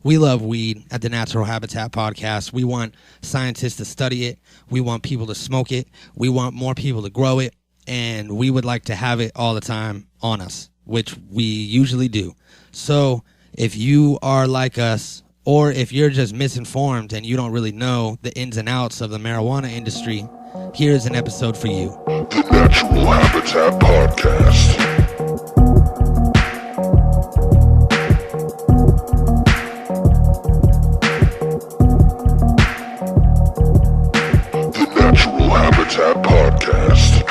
We love weed at the Natural Habitat Podcast. We want scientists to study it. We want people to smoke it. We want more people to grow it. And we would like to have it all the time on us, which we usually do. So if you are like us, or if you're just misinformed and you don't really know the ins and outs of the marijuana industry, here's an episode for you. The Natural Habitat Podcast. Habitat Podcast.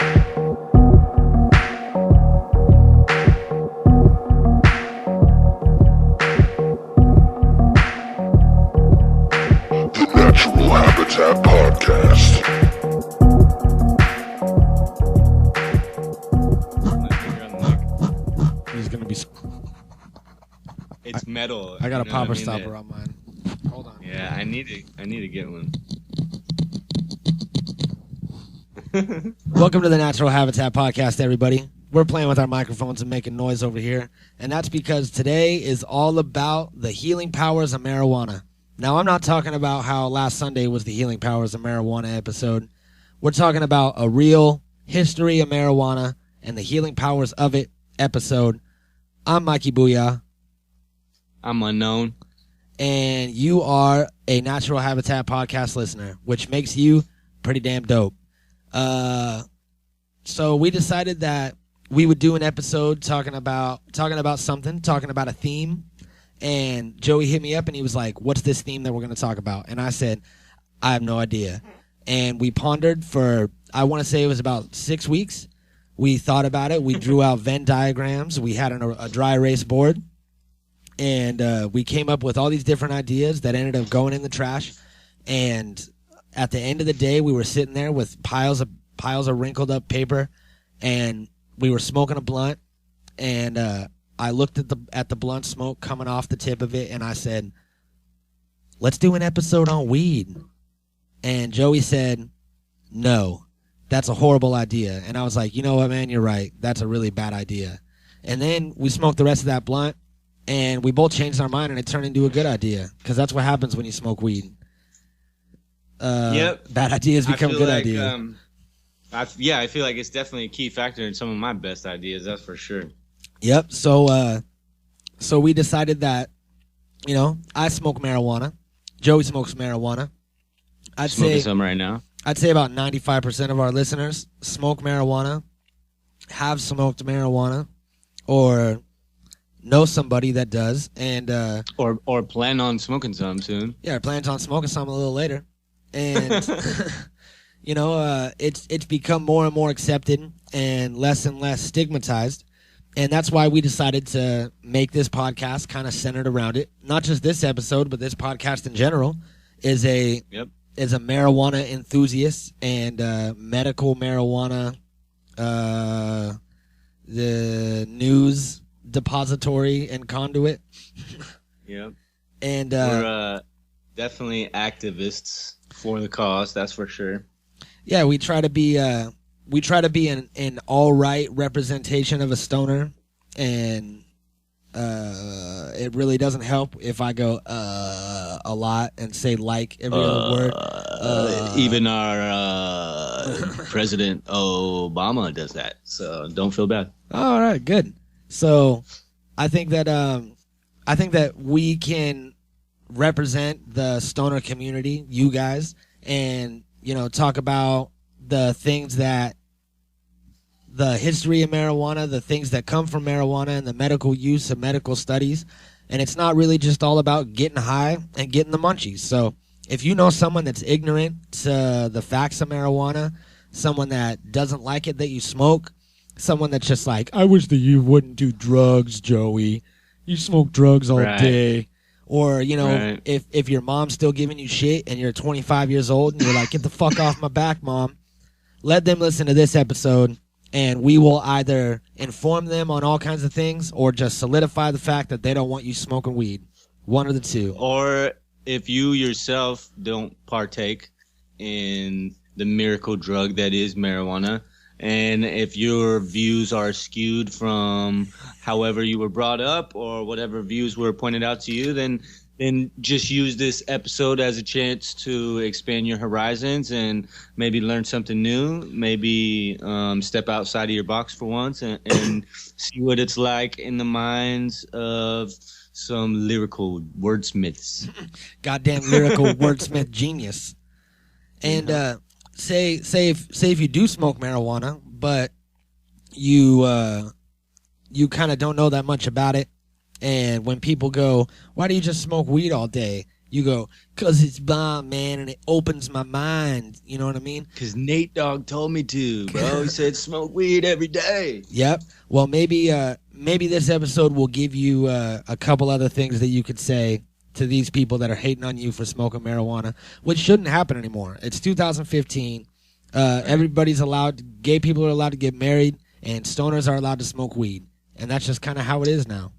The Natural Habitat Podcast. He's gonna be. It's metal. I got a popper stopper on mine. Hold on. Yeah, I need to get one. Welcome to the Natural Habitat Podcast, everybody. We're playing with our microphones and making noise over here, and that's because today is all about the healing powers of marijuana. Now, I'm not talking about how last Sunday was the healing powers of marijuana episode. We're talking about a real history of marijuana and the healing powers of it episode. I'm Mikey Booyah. I'm Unknown. And you are a Natural Habitat Podcast listener, which makes you pretty damn dope. So we decided that we would do an episode talking about a theme, and Joey hit me up and he was like, what's this theme that we're going to talk about? And I said, I have no idea. And we pondered for, I want to say it was about 6 weeks. We thought about it. We drew out Venn diagrams. We had a dry erase board, and we came up with all these different ideas that ended up going in the trash. And at the end of the day, we were sitting there with piles of wrinkled up paper, and we were smoking a blunt. And I looked at the blunt smoke coming off the tip of it, and I said, "Let's do an episode on weed." And Joey said, "No, that's a horrible idea." And I was like, "You know what, man? You're right. That's a really bad idea." And then we smoked the rest of that blunt, and we both changed our mind, and it turned into a good idea, because that's what happens when you smoke weed. Yep. Bad ideas become good ideas. I feel like it's definitely a key factor in some of my best ideas. That's for sure. Yep. So we decided that, I smoke marijuana. Joey smokes marijuana. I'd Smoking say some right now. I'd say about 95% of our listeners smoke marijuana, have smoked marijuana, or know somebody that does, and or plan on smoking some soon. Yeah, plans on smoking some a little later. And it's become more and more accepted and less stigmatized, and that's why we decided to make this podcast kind of centered around it. Not just this episode, but this podcast in general is a marijuana enthusiast and medical marijuana the news depository and conduit. Yep. And we're definitely activists for the cause, that's for sure. Yeah, we try to be an all right representation of a stoner, and it really doesn't help if I go a lot and say like every other word. Even our President Obama does that, so don't feel bad. All right, good. So I think that we can represent the stoner community, you guys, and talk about the things that the history of marijuana, the things that come from marijuana, and the medical use of medical studies. And it's not really just all about getting high and getting the munchies. So if you know someone that's ignorant to the facts of marijuana, someone that doesn't like it that you smoke, someone that's just like, I wish that you wouldn't do drugs, Joey. You smoke drugs all day. Or, right. if your mom's still giving you shit and you're 25 years old and you're like, get the fuck off my back, Mom, let them listen to this episode, and we will either inform them on all kinds of things or just solidify the fact that they don't want you smoking weed. One of the two. Or if you yourself don't partake in the miracle drug that is marijuana, and if your views are skewed from however you were brought up or whatever views were pointed out to you, then then just use this episode as a chance to expand your horizons and maybe learn something new. Maybe step outside of your box for once and see what it's like in the minds of some lyrical wordsmiths. Goddamn lyrical wordsmith genius. And say if you do smoke marijuana, but you kind of don't know that much about it. And when people go, why do you just smoke weed all day? You go, because it's bomb, man, and it opens my mind. You know what I mean? Because Nate Dogg told me to, bro. He said smoke weed every day. Yep. Well, maybe this episode will give you a couple other things that you could say to these people that are hating on you for smoking marijuana, which shouldn't happen anymore. It's 2015. Everybody's allowed, gay people are allowed to get married, and stoners are allowed to smoke weed. And that's just kind of how it is now.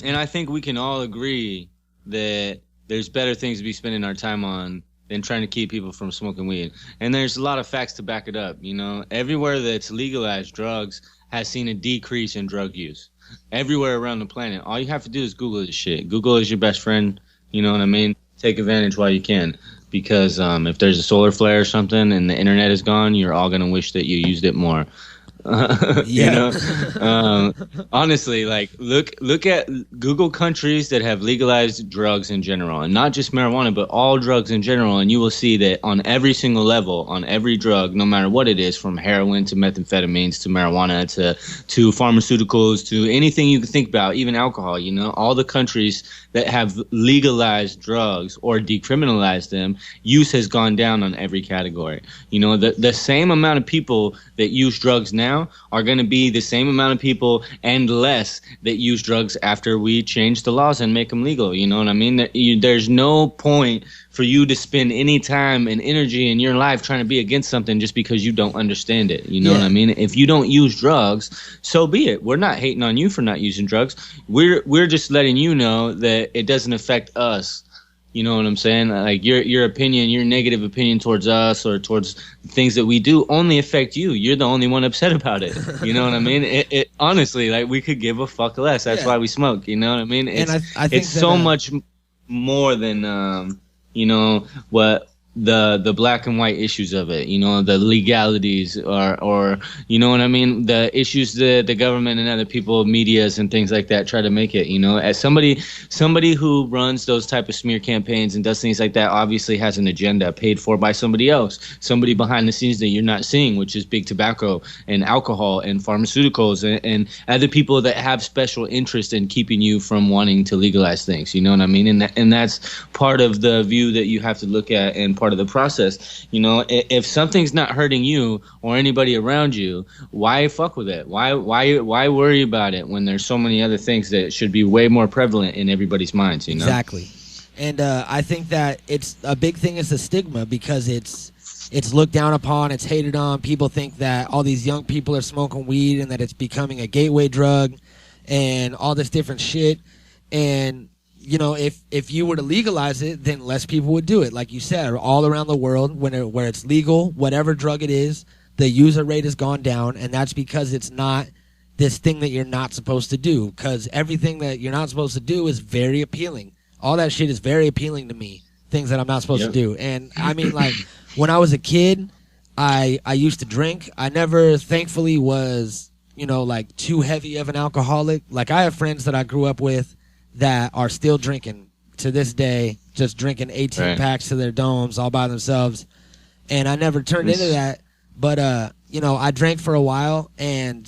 And I think we can all agree that there's better things to be spending our time on than trying to keep people from smoking weed. And there's a lot of facts to back it up. You know, everywhere that's legalized drugs has seen a decrease in drug use. Everywhere around the planet. All you have to do is Google this shit. Google is your best friend. You know what I mean? Take advantage while you can. Because if there's a solar flare or something and the internet is gone, you're all going to wish that you used it more. You know, honestly, like look at Google countries that have legalized drugs in general, and not just marijuana, but all drugs in general, and you will see that on every single level, on every drug, no matter what it is, from heroin to methamphetamines to marijuana to pharmaceuticals to anything you can think about, even alcohol. You know, all the countries that have legalized drugs or decriminalized them, use has gone down on every category. You know, the same amount of people that use drugs now are going to be the same amount of people and less that use drugs after we change the laws and make them legal. You know what I mean? There's no point for you to spend any time and energy in your life trying to be against something just because you don't understand it. You know what I mean? If you don't use drugs, so be it. We're not hating on you for not using drugs. We're just letting you know that it doesn't affect us. You know what I'm saying? Like your opinion, your negative opinion towards us or towards things that we do only affect you. You're the only one upset about it. You know what I mean? It honestly, like, we could give a fuck less. That's why we smoke. You know what I mean? It's, and I think it's so much more than you know, what the black and white issues of it, you know, the legalities or you know what I mean, the issues that the government and other people, medias and things like that try to make it. You know, as somebody who runs those type of smear campaigns and does things like that obviously has an agenda paid for by somebody else, somebody behind the scenes that you're not seeing, which is big tobacco and alcohol and pharmaceuticals and other people that have special interest in keeping you from wanting to legalize things. You know what I mean? And that's part of the view that you have to look at and part of the process. You know, if something's not hurting you or anybody around you, why fuck with it? Why worry about it when there's so many other things that should be way more prevalent in everybody's minds? You know? Exactly. And I think that it's a big thing is the stigma, because it's looked down upon, it's hated on. People think that all these young people are smoking weed and that it's becoming a gateway drug and all this different shit. And you know, if you were to legalize it, then less people would do it. Like you said, all around the world, where it's legal, whatever drug it is, the user rate has gone down, and that's because it's not this thing that you're not supposed to do. Because everything that you're not supposed to do is very appealing. All that shit is very appealing to me, things that I'm not supposed to do. And I mean, like, when I was a kid, I used to drink. I never, thankfully, was, you know, like, too heavy of an alcoholic. Like, I have friends that I grew up with that are still drinking to this day, just drinking 18 packs to their domes all by themselves. And I never turned into that. But, you know, I drank for a while, and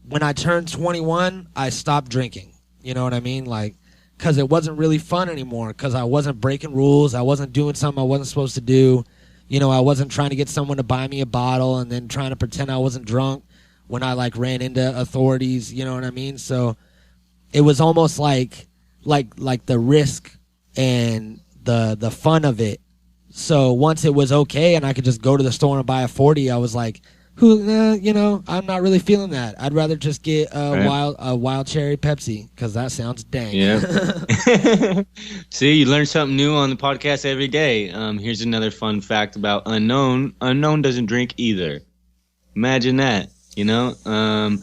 when I turned 21, I stopped drinking. You know what I mean? Like, because it wasn't really fun anymore, because I wasn't breaking rules. I wasn't doing something I wasn't supposed to do. You know, I wasn't trying to get someone to buy me a bottle and then trying to pretend I wasn't drunk when I, like, ran into authorities. You know what I mean? So it was almost like the risk and the fun of it. So once it was okay and I could just go to the store and buy a 40, I was like, you know, I'm not really feeling that. I'd rather just get a wild cherry Pepsi, because that sounds dang. Yeah. See, you learn something new on the podcast every day. Here's another fun fact about Unknown. Unknown doesn't drink either. Imagine that. You know,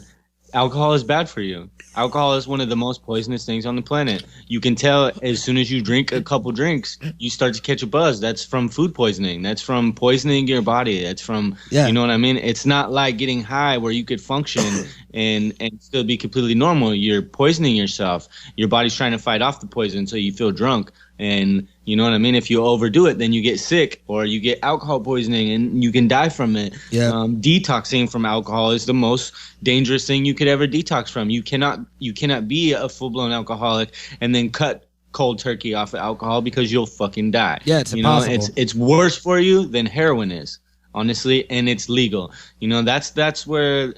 alcohol is bad for you. Alcohol is one of the most poisonous things on the planet. You can tell as soon as you drink a couple drinks, you start to catch a buzz. That's from food poisoning. That's from poisoning your body. That's from, you know what I mean? It's not like getting high where you could function and still be completely normal. You're poisoning yourself. Your body's trying to fight off the poison, so you feel drunk. And you know what I mean? If you overdo it, then you get sick or you get alcohol poisoning and you can die from it. Yeah. Detoxing from alcohol is the most dangerous thing you could ever detox from. You cannot be a full-blown alcoholic and then cut cold turkey off of alcohol because you'll fucking die. Yeah, it's impossible. It's worse for you than heroin is, honestly, and it's legal. That's where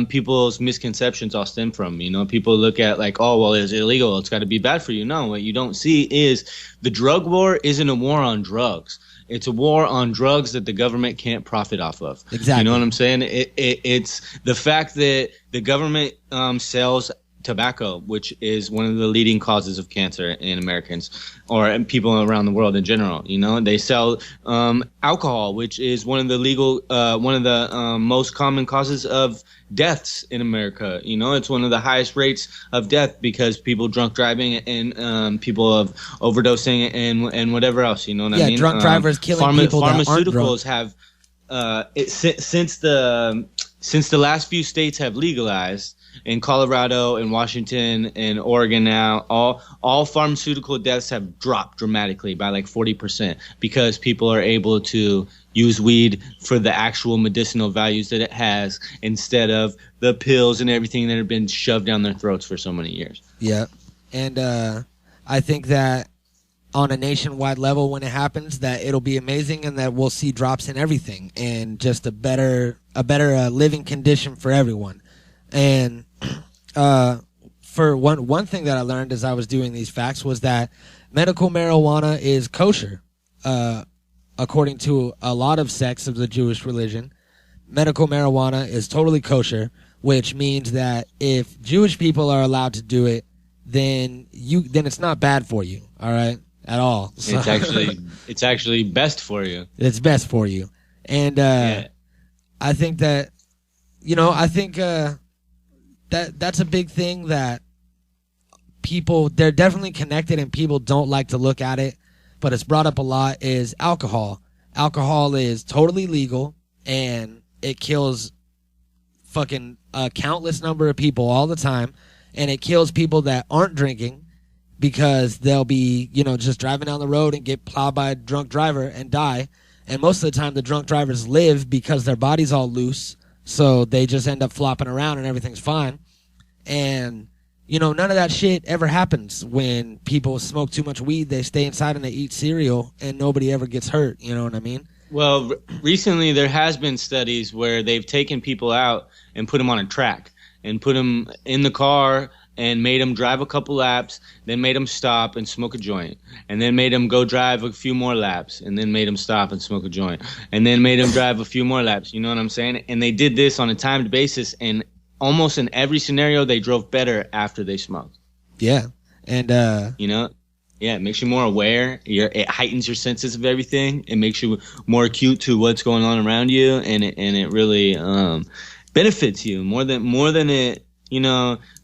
people's misconceptions all stem from. People look at like, oh, well, it's illegal, it's got to be bad for you. No, what you don't see is the drug war isn't a war on drugs. It's a war on drugs that the government can't profit off of. Exactly. You know what I'm saying? It's the fact that the government sells tobacco, which is one of the leading causes of cancer in Americans or in people around the world in general. They sell alcohol, which is one of the most common causes of deaths in America. It's one of the highest rates of death because people drunk driving and people of overdosing and whatever else. You know what I mean? Drunk drivers killing people that aren't drunk. Pharmaceuticals have since the last few states have legalized. In Colorado and Washington and Oregon now, all pharmaceutical deaths have dropped dramatically by like 40% because people are able to use weed for the actual medicinal values that it has instead of the pills and everything that have been shoved down their throats for so many years. Yeah. And I think that on a nationwide level when it happens that it'll be amazing and that we'll see drops in everything and just a better living condition for everyone. And for one thing that I learned as I was doing these facts was that medical marijuana is kosher. According to a lot of sects of the Jewish religion, medical marijuana is totally kosher, which means that if Jewish people are allowed to do it, then it's not bad for you, all right, at all. So, it's actually best for you. It's best for you. And I think that that's a big thing that they're definitely connected and people don't like to look at it, but it's brought up a lot is alcohol. Alcohol is totally legal and it kills fucking a countless number of people all the time, and it kills people that aren't drinking because they'll be, just driving down the road and get plowed by a drunk driver and die. And most of the time the drunk drivers live because their body's all loose. So they just end up flopping around and everything's fine. And, none of that shit ever happens when people smoke too much weed. They stay inside and they eat cereal and nobody ever gets hurt. You know what I mean? Well, recently there has been studies where they've taken people out and put them on a track and put them in the car and made them drive a couple laps, then made them stop and smoke a joint, and then made them go drive a few more laps, and then made them stop and smoke a joint, and then made them drive a few more laps. You know what I'm saying? And they did this on a timed basis, and almost in every scenario, they drove better after they smoked. Yeah. And, it makes you more aware. It heightens your senses of everything. It makes you more acute to what's going on around you, and it really benefits you more than it.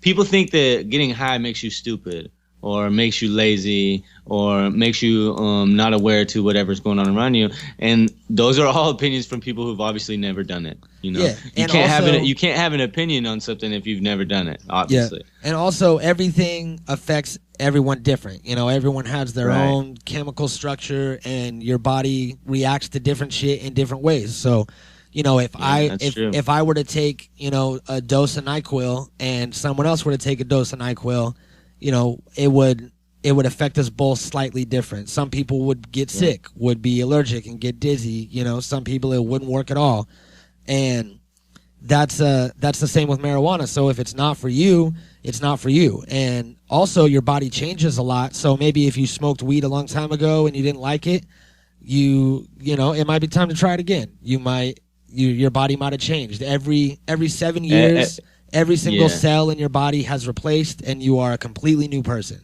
People think that getting high makes you stupid or makes you lazy or makes you not aware to whatever's going on around you. And those are all opinions from people who've obviously never done it. Yeah. You can't have an opinion on something if you've never done it, obviously. Yeah. And also everything affects everyone different. Everyone has their own chemical structure and your body reacts to different shit in different ways. So if I were to take, a dose of NyQuil and someone else were to take a dose of NyQuil, it would affect us both slightly different. Some people would get sick, would be allergic and get dizzy. Some people it wouldn't work at all. And that's the same with marijuana. So if it's not for you, it's not for you. And also your body changes a lot. So maybe if you smoked weed a long time ago and you didn't like it, it might be time to try it again. Your body might have changed. Every 7 years, every single cell in your body has replaced, and you are a completely new person.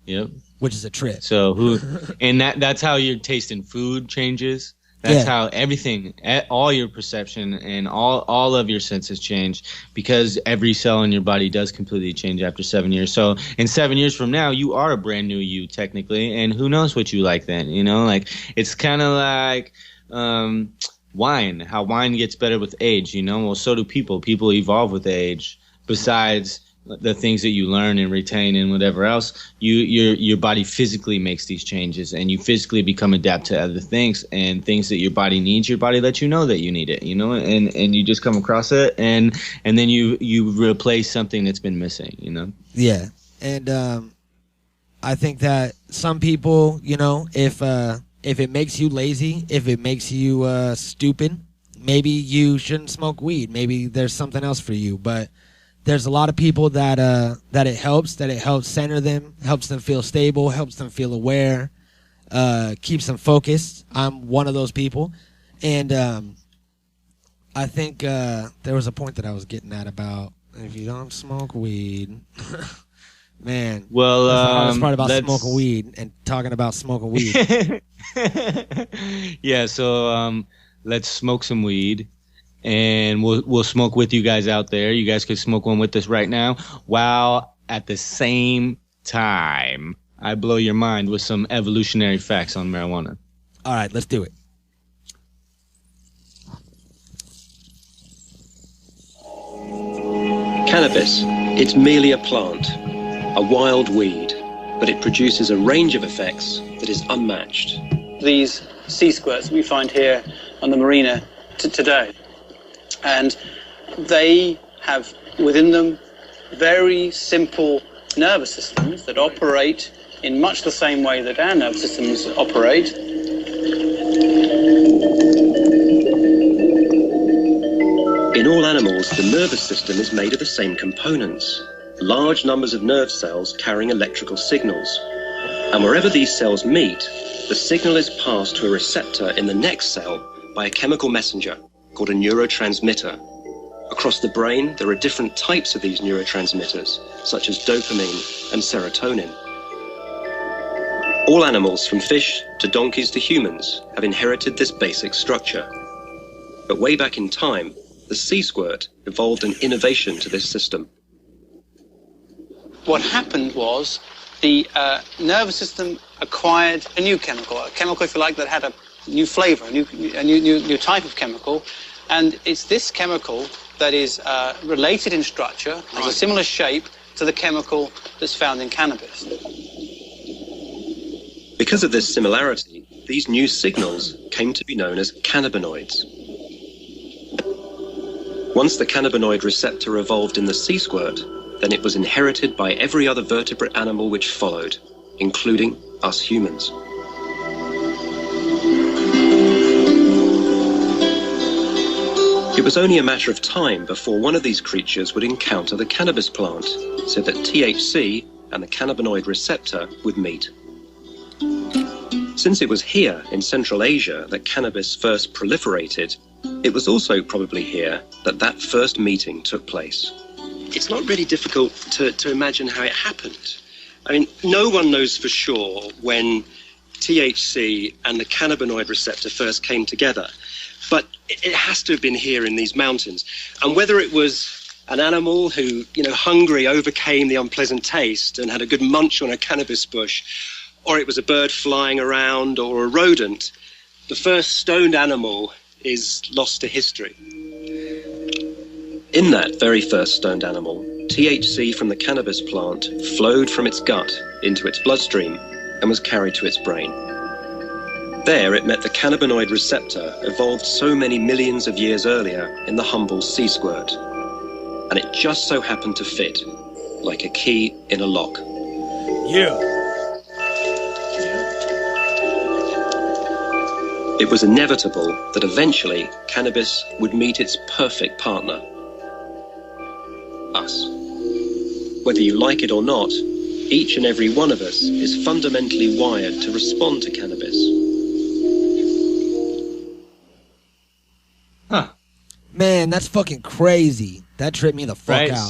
Yep. Which is a trip. So that's how your taste in food changes. That's how everything, all your perception and all of your senses change, because every cell in your body does completely change after 7 years. So in 7 years from now, you are a brand new you technically, and who knows what you like then, you know? Like, it's kind of like wine, how wine gets better with age, you know? Well, so do people. People evolve with age. Besides the things that you learn and retain and whatever else, your body physically makes these changes, and you physically become adapt to other things, and things that your body needs, your body lets you know that you need it, you know, and you just come across it, and then you replace something that's been missing, you know. Yeah. And I think that some people, you know, if it makes you lazy, if it makes you stupid, maybe you shouldn't smoke weed. Maybe there's something else for you. But there's a lot of people that it helps center them, helps them feel stable, helps them feel aware, keeps them focused. I'm one of those people. And I think there was a point that I was getting at about if you don't smoke weed. Man, well, that's the hardest part about smoking weed and talking about smoking weed. Yeah, so let's smoke some weed. And we'll smoke with you guys out there. You guys could smoke one with us right now, while at the same time I blow your mind with some evolutionary facts on marijuana. All right, let's do it. Cannabis, it's merely a plant, a wild weed, but it produces a range of effects that is unmatched. These sea squirts we find here on the marina today. And they have within them very simple nervous systems that operate in much the same way that our nervous systems operate. In all animals, the nervous system is made of the same components. Large numbers of nerve cells carrying electrical signals. And wherever these cells meet, the signal is passed to a receptor in the next cell by a chemical messenger called a neurotransmitter. Across the brain, there are different types of these neurotransmitters, such as dopamine and serotonin. All animals, from fish to donkeys to humans, have inherited this basic structure. But way back in time, the sea squirt evolved an innovation to this system. What happened was the nervous system acquired a new chemical, if you like, that had a new flavor, a new type of chemical. And it's this chemical that is related in structure, has a similar shape to the chemical that's found in cannabis. Because of this similarity, these new signals came to be known as cannabinoids. Once the cannabinoid receptor evolved in the sea squirt, then it was inherited by every other vertebrate animal which followed, including us humans. It was only a matter of time before one of these creatures would encounter the cannabis plant, so that THC and the cannabinoid receptor would meet. Since it was here in Central Asia that cannabis first proliferated, it was also probably here that that first meeting took place. It's not really difficult to imagine how it happened. I mean, no one knows for sure when THC and the cannabinoid receptor first came together. But it has to have been here in these mountains. And whether it was an animal who, hungry, overcame the unpleasant taste and had a good munch on a cannabis bush, or it was a bird flying around or a rodent, the first stoned animal is lost to history. In that very first stoned animal, THC from the cannabis plant flowed from its gut into its bloodstream and was carried to its brain. There it met the cannabinoid receptor evolved so many millions of years earlier in the humble sea squirt. And it just so happened to fit, like a key in a lock. Yeah. It was inevitable that eventually cannabis would meet its perfect partner. Us. Whether you like it or not, each and every one of us is fundamentally wired to respond to cannabis. Huh. Man, that's fucking crazy. That tripped me the fuck out.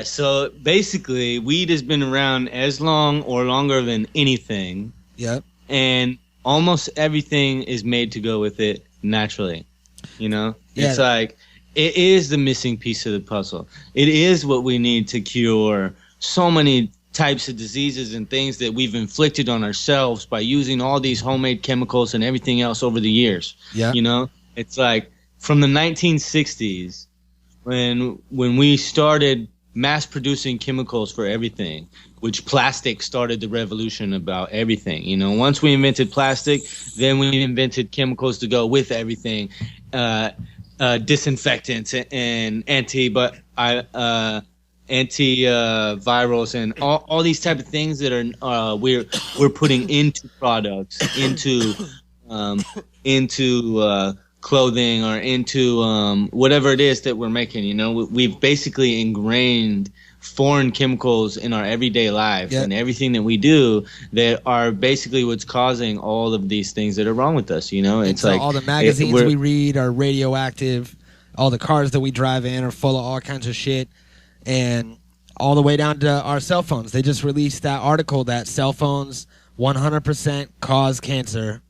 So basically weed has been around as long or longer than anything. Yep. And almost everything is made to go with it naturally. You know, it's Yeah. like it is the missing piece of the puzzle. It is what we need to cure so many types of diseases and things that we've inflicted on ourselves by using all these homemade chemicals and everything else over the years. Yeah. You know, it's like from the 1960s when we started mass producing chemicals for everything, which plastic started the revolution about everything. You know, once we invented plastic, then we invented chemicals to go with everything, disinfectants and antivirals and all these type of things that are we're putting into products, into clothing or into whatever it is that we're making. You know, we've basically ingrained foreign chemicals in our everyday life and everything that we do that are basically what's causing all of these things that are wrong with us. You know, it's so like all the magazines we read are radioactive. All the cars that we drive in are full of all kinds of shit. And all the way down to our cell phones. They just released that article that cell phones 100% cause cancer.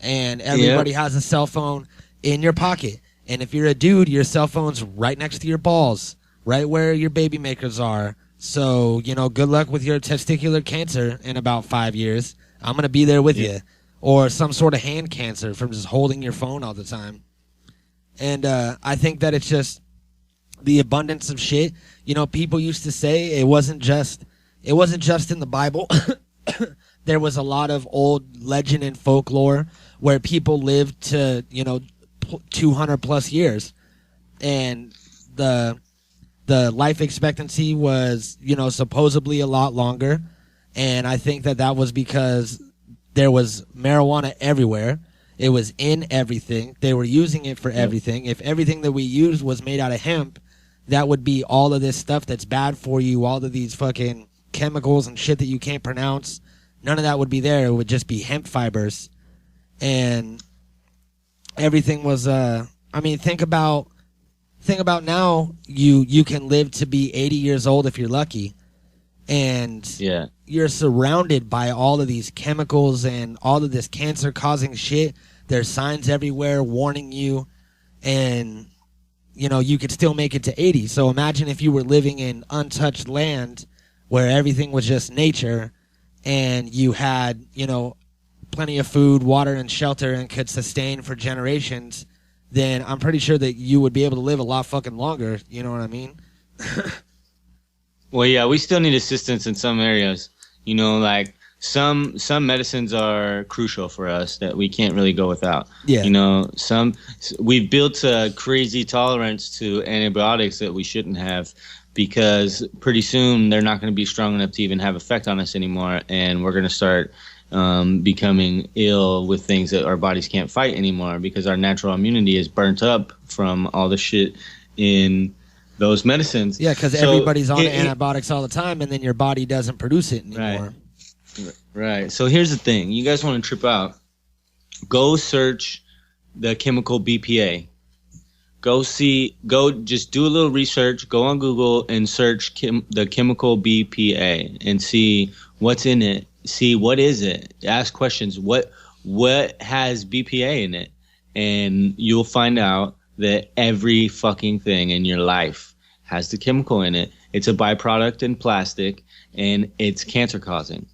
And everybody has a cell phone in your pocket. And if you're a dude, your cell phone's right next to your balls, right where your baby makers are. So, you know, good luck with your testicular cancer in about 5 years. I'm going to be there with you. Or some sort of hand cancer from just holding your phone all the time. And I think that it's just the abundance of shit. You know, people used to say it wasn't just in the Bible. There was a lot of old legend and folklore where people lived to, you know, 200 plus years, and the life expectancy was, you know, supposedly a lot longer. And I think that was because there was marijuana everywhere. It was in everything. They were using it for everything. If everything that we used was made out of hemp, that would be all of this stuff that's bad for you, all of these fucking chemicals and shit that you can't pronounce. None of that would be there. It would just be hemp fibers. And everything was, I mean, think about now, you can live to be 80 years old if you're lucky. And you're surrounded by all of these chemicals and all of this cancer-causing shit. There's signs everywhere warning you. And you know, you could still make it to 80. So imagine if you were living in untouched land where everything was just nature and you had, you know, plenty of food, water, and shelter and could sustain for generations, then I'm pretty sure that you would be able to live a lot fucking longer. You know what I mean? Well, yeah, we still need assistance in some areas. You know, like some medicines are crucial for us that we can't really go without. Yeah. You know, we've built a crazy tolerance to antibiotics that we shouldn't have, because pretty soon they're not going to be strong enough to even have effect on us anymore, and we're going to start becoming ill with things that our bodies can't fight anymore because our natural immunity is burnt up from all the shit in those medicines. Yeah, because everybody's on antibiotics all the time, and then your body doesn't produce it anymore. Right. So here's the thing. You guys want to trip out. Go search the chemical BPA. Just do a little research. Go on Google and search the chemical BPA and see what's in it. See what is it. Ask questions. What has BPA in it? And you'll find out that every fucking thing in your life has the chemical in it. It's a byproduct in plastic, and it's cancer causing.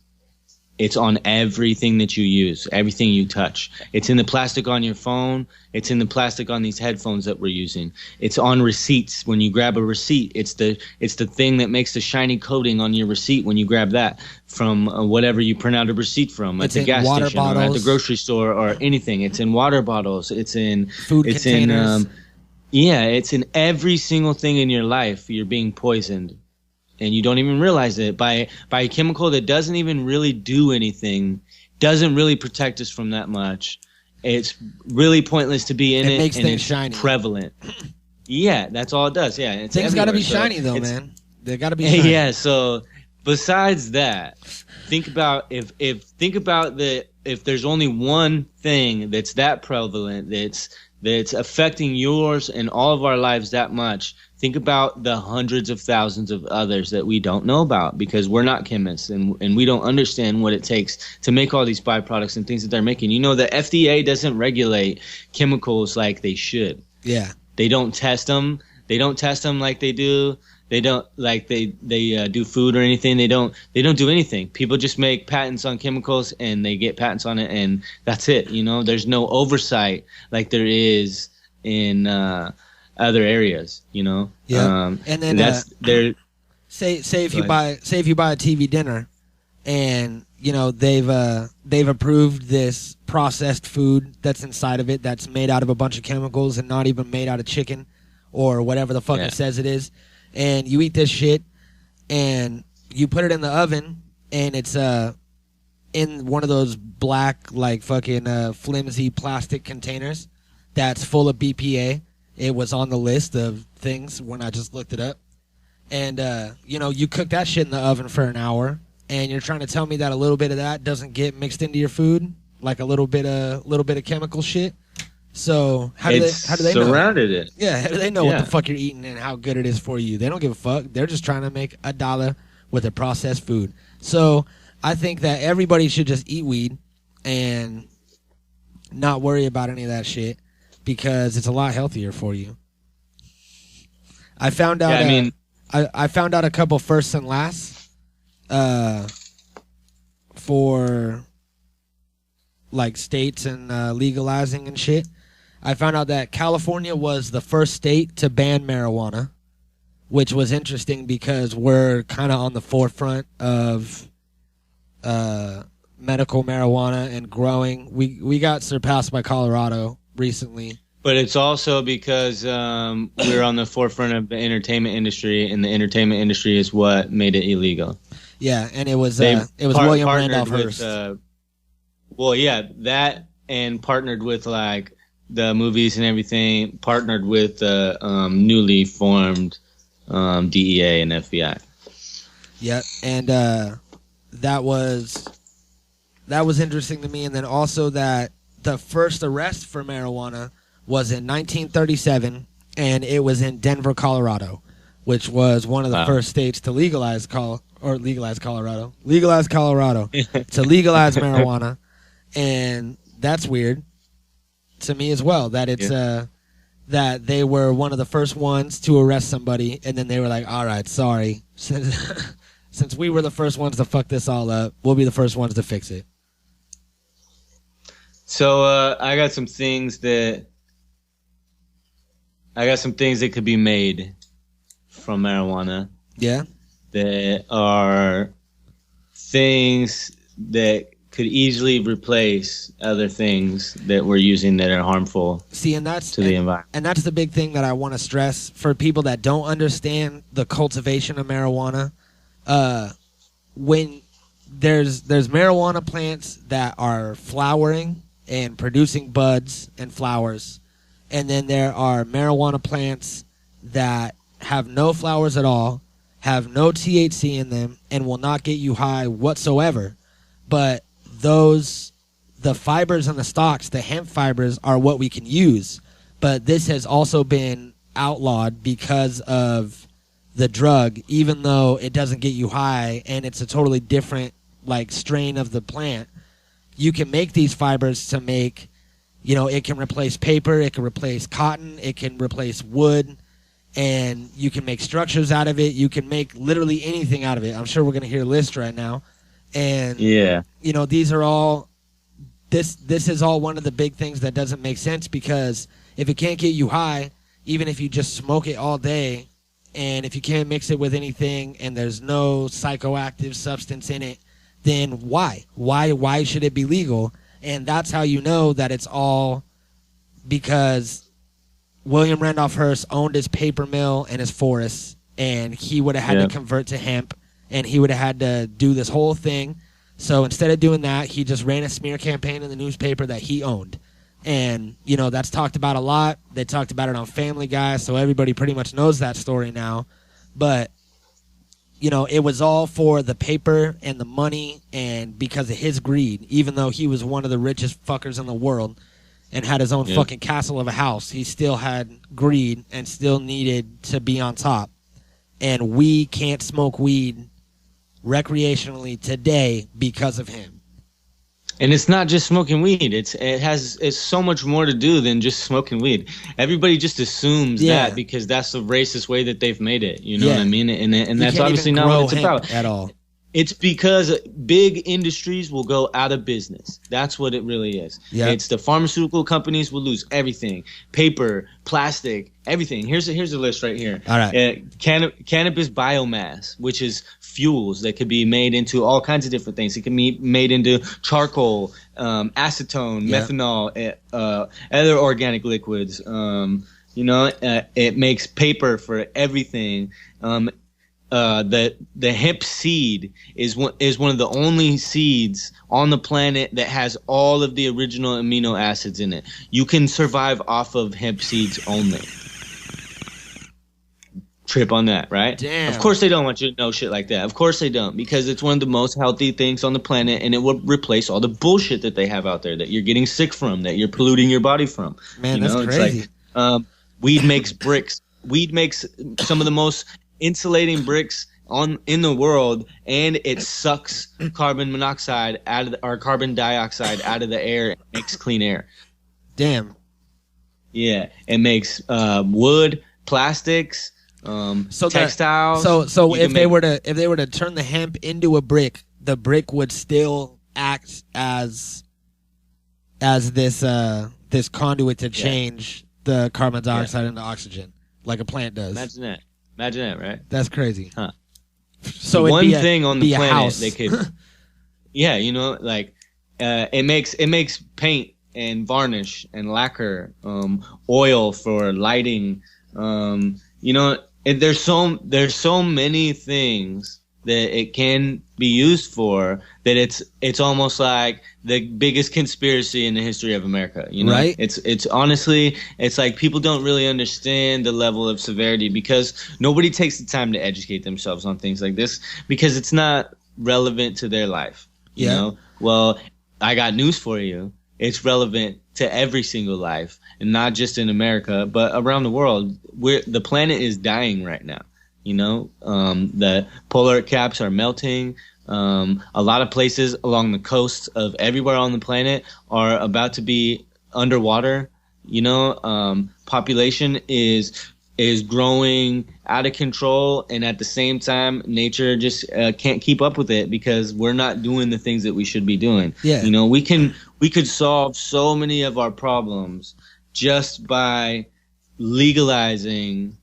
It's on everything that you use, everything you touch. It's in the plastic on your phone. It's in the plastic on these headphones that we're using. It's on receipts. When you grab a receipt, it's the thing that makes the shiny coating on your receipt when you grab that from whatever you print out a receipt from, at the gas station or at the grocery store or anything. It's in water bottles. It's in food containers. It's in every single thing in your life. You're being poisoned. And you don't even realize it by a chemical that doesn't even really do anything, doesn't really protect us from that much. It's really pointless to be in it. Makes and things it's shiny. Prevalent. Yeah, that's all it does. Yeah, it's things got to be shiny though, man. They got to be shiny. Yeah. So besides that, think about if there's only one thing that's that prevalent, that it's affecting yours and all of our lives that much, think about the hundreds of thousands of others that we don't know about because we're not chemists and we don't understand what it takes to make all these byproducts and things that they're making. You know, the FDA doesn't regulate chemicals like they should. Yeah. They don't test them. They don't test them like they do. They don't like they do food or anything. They don't do anything. People just make patents on chemicals and they get patents on it and that's it. You know, there's no oversight like there is in other areas. You know, yeah. And then that's there. Say if you buy a TV dinner, and you know they've approved this processed food that's inside of it that's made out of a bunch of chemicals and not even made out of chicken or whatever the fuck it says it is. And you eat this shit, and you put it in the oven, and it's in one of those black, like fucking flimsy plastic containers that's full of BPA. It was on the list of things when I just looked it up. And you know, you cook that shit in the oven for an hour, and you're trying to tell me that a little bit of that doesn't get mixed into your food, like a little bit of chemical shit. So how do they know? Surrounded it. Yeah, how do they know what the fuck you're eating and how good it is for you? They don't give a fuck. They're just trying to make $1 with a processed food. So I think that everybody should just eat weed and not worry about any of that shit because it's a lot healthier for you. I found out. I found out a couple firsts and lasts for like states and legalizing and shit. I found out that California was the first state to ban marijuana, which was interesting because we're kind of on the forefront of medical marijuana and growing. We got surpassed by Colorado recently. But it's also because we're on the forefront of the entertainment industry, and the entertainment industry is what made it illegal. Yeah, and it was William Randolph Hearst. That and partnered with like the movies and everything, partnered with the newly formed DEA and FBI. Yeah, and that was interesting to me. And then also that the first arrest for marijuana was in 1937, and it was in Denver, Colorado, which was one of the first states to legalize Colorado to legalize marijuana. And that's weird to me as well, that it's that they were one of the first ones to arrest somebody, and then they were like, all right, sorry, since we were the first ones to fuck this all up, we'll be the first ones to fix it. So I got some things that could be made from marijuana. Yeah. That are things that could easily replace other things that we're using that are harmful to the environment. And that's the big thing that I want to stress for people that don't understand the cultivation of marijuana. When there's marijuana plants that are flowering and producing buds and flowers, and then there are marijuana plants that have no flowers at all, have no THC in them, and will not get you high whatsoever. But the fibers and the stalks, the hemp fibers, are what we can use. But this has also been outlawed because of the drug, even though it doesn't get you high and it's a totally different like strain of the plant. You can make these fibers to make, you know, it can replace paper, it can replace cotton, it can replace wood, and you can make structures out of it. You can make literally anything out of it. I'm sure we're going to hear a list right now. And, you know, these are all, this is all one of the big things that doesn't make sense, because if it can't get you high, even if you just smoke it all day, and if you can't mix it with anything and there's no psychoactive substance in it, then why? Why should it be legal? And that's how you know that it's all because William Randolph Hearst owned his paper mill and his forests, and he would have had to convert to hemp, and he would have had to do this whole thing. So instead of doing that, he just ran a smear campaign in the newspaper that he owned. And, you know, that's talked about a lot. They talked about it on Family Guy, so everybody pretty much knows that story now. But, you know, it was all for the paper and the money, and because of his greed, even though he was one of the richest fuckers in the world. and had his own Yeah. fucking castle of a house, he still had greed and still needed to be on top. And we can't smoke weed recreationally today because of him. And it's not just smoking weed. It's so much more to do than just smoking weed. Everybody just assumes that because that's the racist way that they've made it. You know what I mean? And that's obviously not what it's about at all. It's because big industries will go out of business. That's what it really is. Yep. It's the pharmaceutical companies will lose everything. Paper, plastic, everything. Here's a list right here. All right. Cannabis biomass, which is fuels that could be made into all kinds of different things. It can be made into charcoal, acetone, methanol, other organic liquids. It makes paper for everything. The hemp seed is one of the only seeds on the planet that has all of the original amino acids in it. You can survive off of hemp seeds only. Trip on that, right? Damn. Of course they don't want you to know shit like that. Of course they don't, because it's one of the most healthy things on the planet, and it will replace all the bullshit that they have out there that you're getting sick from, that you're polluting your body from. Man, that's crazy. It's like, weed makes bricks. Weed makes some of the most insulating bricks in the world, and it sucks carbon monoxide or carbon dioxide out of the air and makes clean air. Damn. Yeah, it makes wood, plastics, textiles. So if they were to turn the hemp into a brick, the brick would still act as this conduit to change the carbon dioxide into oxygen, like a plant does. Imagine that, right? That's crazy. Huh. So one thing on the planet house. they could, it makes paint and varnish and lacquer, oil for lighting. There's so many things that it can be used for that it's almost like the biggest conspiracy in the history of America. Right? It's honestly, it's like people don't really understand the level of severity because nobody takes the time to educate themselves on things like this because it's not relevant to their life. You know? Well, I got news for you. It's relevant to every single life, and not just in America, but around the world. The planet is dying right now. The polar caps are melting. A lot of places along the coast of everywhere on the planet are about to be underwater. Population is growing out of control, and at the same time, nature just can't keep up with it because we're not doing the things that we should be doing. Yeah. We could solve so many of our problems just by legalizing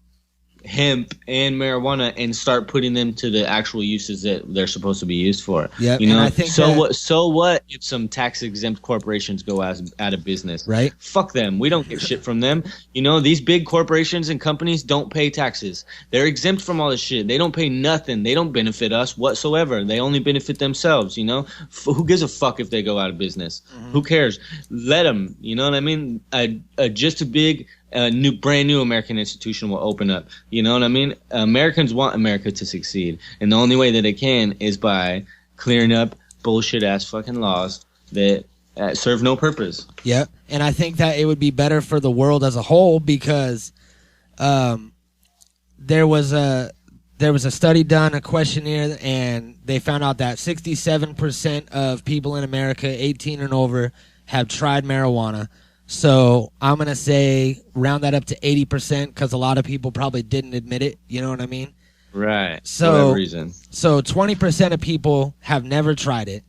hemp and marijuana and start putting them to the actual uses that they're supposed to be used for. Yeah, you know. I think so what if some tax exempt corporations go out of business? Right. Fuck them. We don't get shit from them. These big corporations and companies don't pay taxes. They're exempt from all this shit. They don't pay nothing. They don't benefit us whatsoever. They only benefit themselves. Who gives a fuck if they go out of business? Mm-hmm. Who cares? Let them. You know what I mean? Just a big brand new American institution will open up. You know what I mean? Americans want America to succeed, and the only way that it can is by clearing up bullshit ass fucking laws that serve no purpose. Yeah, and I think that it would be better for the world as a whole because there was a study done, a questionnaire, and they found out that 67% of people in America 18 and over have tried marijuana. So I'm going to say round that up to 80% because a lot of people probably didn't admit it. You know what I mean? Right. So, for that reason. So 20% of people have never tried it.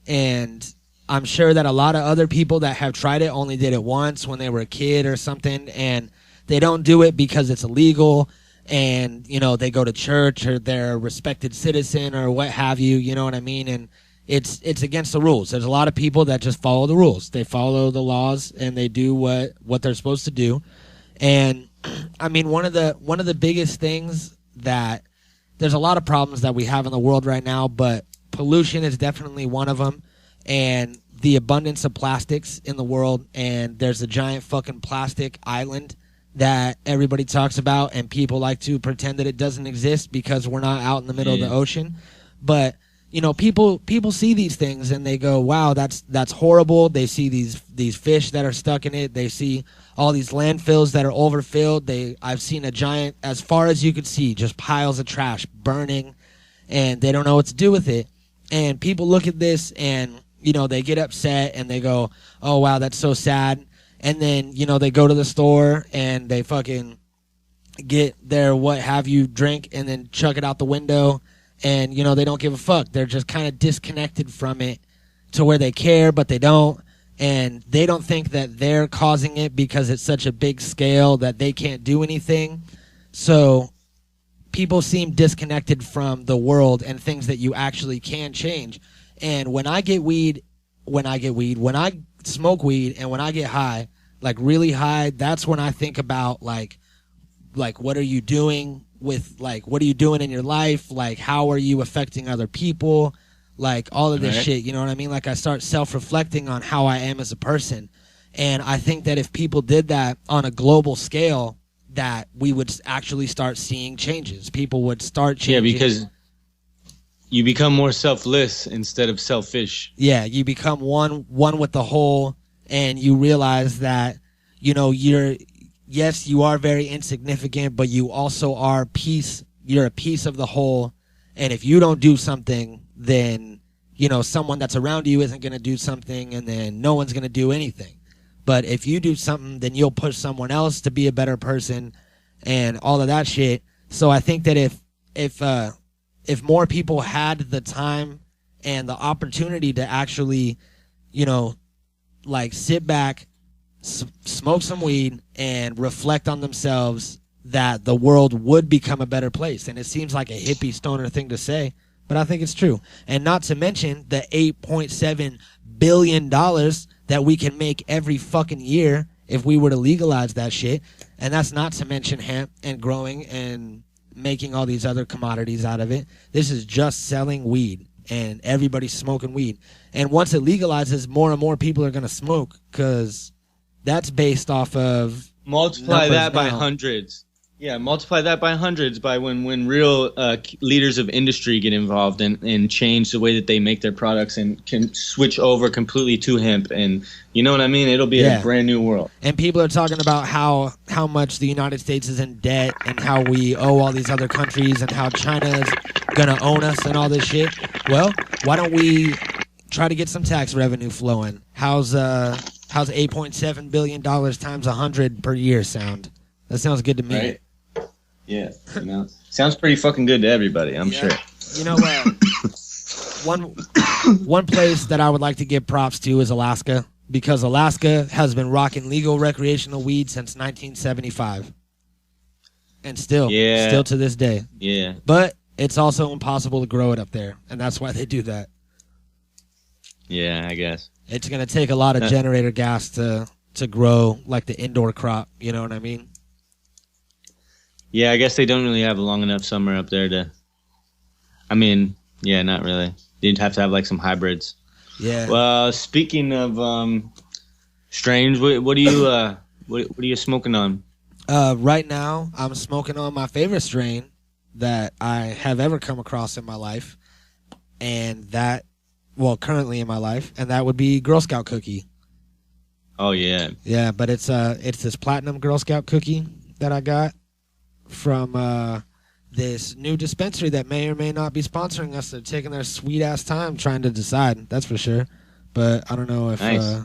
And I'm sure that a lot of other people that have tried it only did it once when they were a kid or something. And they don't do it because it's illegal. And, they go to church or they're a respected citizen or what have you. You know what I mean? And it's against the rules. There's a lot of people that just follow the rules. They follow the laws and they do what they're supposed to do. And I mean, one of the biggest things that there's a lot of problems that we have in the world right now, but pollution is definitely one of them. And the abundance of plastics in the world, and there's a giant fucking plastic island that everybody talks about, and people like to pretend that it doesn't exist because we're not out in the middle of the ocean. But people see these things and they go, wow, that's horrible. They see these fish that are stuck in it. They see all these landfills that are overfilled. I've seen a giant, as far as you could see, just piles of trash burning, and they don't know what to do with it. And people look at this and, they get upset and they go, oh, wow, that's so sad. And then, they go to the store and they fucking get their what have you drink and then chuck it out the window. And, they don't give a fuck. They're just kind of disconnected from it to where they care, but they don't. And they don't think that they're causing it because it's such a big scale that they can't do anything. So people seem disconnected from the world and things that you actually can change. And when I smoke weed and when I get high, like really high, that's when I think about like what are you doing with, like, what are you doing in your life? Like, how are you affecting other people? Like, all of this shit, you know what I mean? Like, I start self-reflecting on how I am as a person. And I think that if people did that on a global scale, that we would actually start seeing changes. People would start changing. Yeah, because you become more selfless instead of selfish. Yeah, you become one with the whole, and you realize that, yes, you are very insignificant, but you also are you're a piece of the whole. And if you don't do something, then, someone that's around you isn't going to do something, and then no one's going to do anything. But if you do something, then you'll push someone else to be a better person and all of that shit. So I think that if more people had the time and the opportunity to actually, sit back, smoke some weed and reflect on themselves, that the world would become a better place. And it seems like a hippie stoner thing to say, but I think it's true. And not to mention the $8.7 billion that we can make every fucking year if we were to legalize that shit. And that's not to mention hemp and growing and making all these other commodities out of it. This is just selling weed, and everybody's smoking weed. And once it legalizes, more and more people are going to smoke, because that's based off of multiply that by now. hundreds. Yeah, multiply that by hundreds by when real leaders of industry get involved and change the way that they make their products and can switch over completely to hemp. And you know what I mean? It'll be a brand new world. And people are talking about how much the United States is in debt and how we owe all these other countries and how China is going to own us and all this shit. Well, why don't we try to get some tax revenue flowing? How's $8.7 billion times 100 per year sound? That sounds good to me. Right? Yeah, sounds pretty fucking good to everybody, I'm sure. You know what? One place that I would like to give props to is Alaska, because Alaska has been rocking legal recreational weed since 1975, and still to this day. Yeah. But it's also impossible to grow it up there, and that's why they do that. Yeah, I guess it's gonna take a lot of generator gas to grow like the indoor crop. You know what I mean? Yeah, I guess they don't really have a long enough summer up there to. I mean, yeah, not really. You'd have to have like some hybrids. Yeah. Well, speaking of strains, what are you smoking on? Right now, I'm smoking on my favorite strain that I have ever come across in my life, and currently in my life, and that would be Girl Scout cookie. Oh yeah. Yeah, but it's this platinum Girl Scout cookie that I got from this new dispensary that may or may not be sponsoring us. They're taking their sweet ass time trying to decide, that's for sure. But I don't know if nice.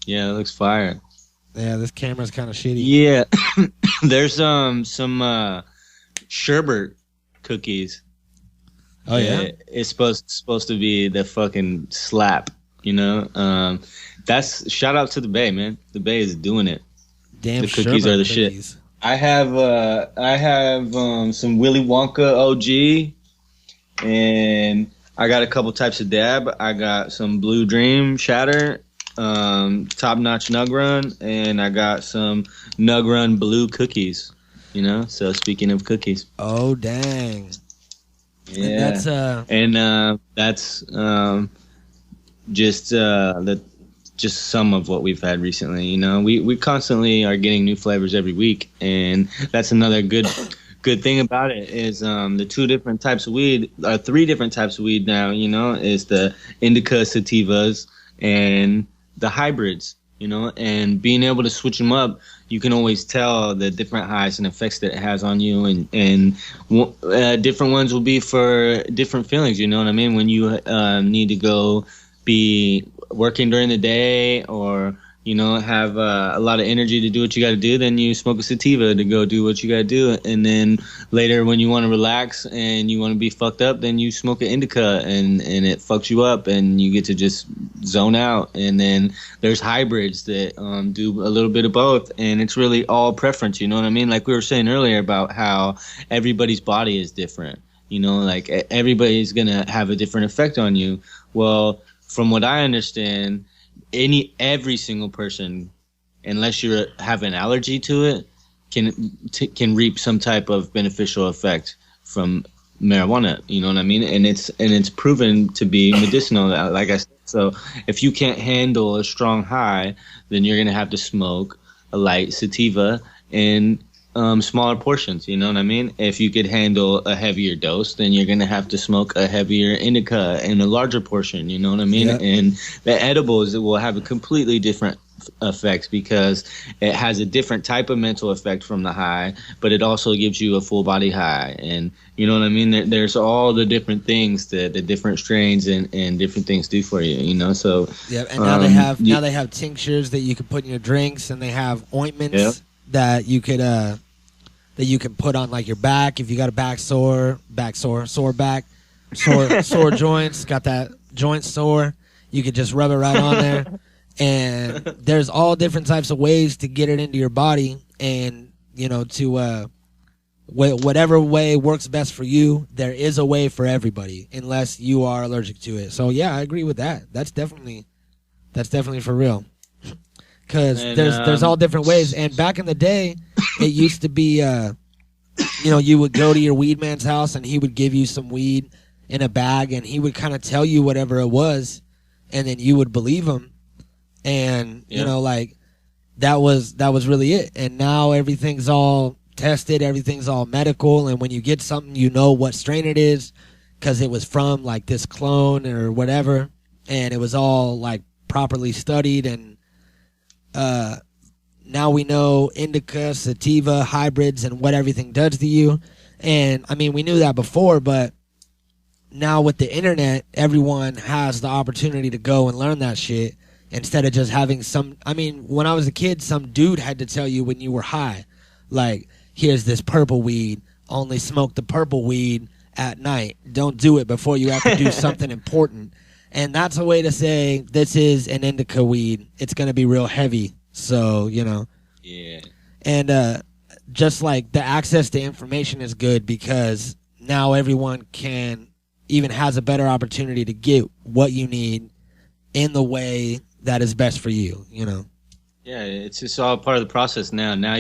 Yeah, it looks fire. Yeah, this camera's kind of shitty. Yeah. There's some sherbet cookies. Oh yeah? It's supposed to be the fucking slap, That's shout out to the Bay, man. The Bay is doing it. Damn, the cookies are the cookies. Shit. I have some Willy Wonka OG, and I got a couple types of dab. I got some Blue Dream Shatter, Top Notch Nug Run, and I got some Nug Run Blue cookies. So speaking of cookies. Oh dang. Yeah. That's just some of what we've had recently. We constantly are getting new flavors every week, and that's another good good thing about it is the two different types of weed, or three different types of weed now, is the indica sativas and the hybrids, and being able to switch them up, you can always tell the different highs and effects that it has on you, and different ones will be for different feelings, you know what I mean? When you need to go be working during the day, or have a lot of energy to do what you got to do, then you smoke a sativa to go do what you got to do. And then later when you want to relax and you want to be fucked up, then you smoke an indica and it fucks you up and you get to just zone out. And then there's hybrids that do a little bit of both. And it's really all preference, you know what I mean? Like we were saying earlier about how everybody's body is different. Like everybody's going to have a different effect on you. Well, from what I understand, every single person, unless you have an allergy to it, can reap some type of beneficial effect from marijuana. You know what I mean? And it's proven to be medicinal, like I said. So if you can't handle a strong high, then you're gonna have to smoke a light sativa in smaller portions. You know what I mean? If you could handle a heavier dose, then you're gonna have to smoke a heavier indica in a larger portion. You know what I mean? Yeah. And the edibles will have a completely different effect because it has a different type of mental effect from the high, but it also gives you a full body high. And you know what I mean? There's all the different things that the different strains and different things do for you. So yeah, and now they have tinctures that you can put in your drinks, and they have ointments that you could that you can put on like your back if you got a sore back, sore joints, got that joint sore, you could just rub it right on there. And there's all different types of ways to get it into your body, and to whatever way works best for you. There is a way for everybody, unless you are allergic to it. So yeah, I agree with that. That's definitely for real. Because there's all different ways. And back in the day, it used to be, you would go to your weed man's house and he would give you some weed in a bag, and he would kind of tell you whatever it was, and then you would believe him. And, that was really it. And now everything's all tested, everything's all medical. And when you get something, you know what strain it is because it was from like this clone or whatever. And it was all like properly studied, and now we know indica, sativa, hybrids, and what everything does to you. And I mean, we knew that before, but now with the internet, everyone has the opportunity to go and learn that shit instead of just having when I was a kid, some dude had to tell you when you were high, like, here's this purple weed, only smoke the purple weed at night. Don't do it before you have to do something important. And that's a way to say, this is an indica weed. It's going to be real heavy. So, Yeah. And just like the access to information is good because now everyone even has a better opportunity to get what you need in the way that is best for you, Yeah, it's just all part of the process now. Now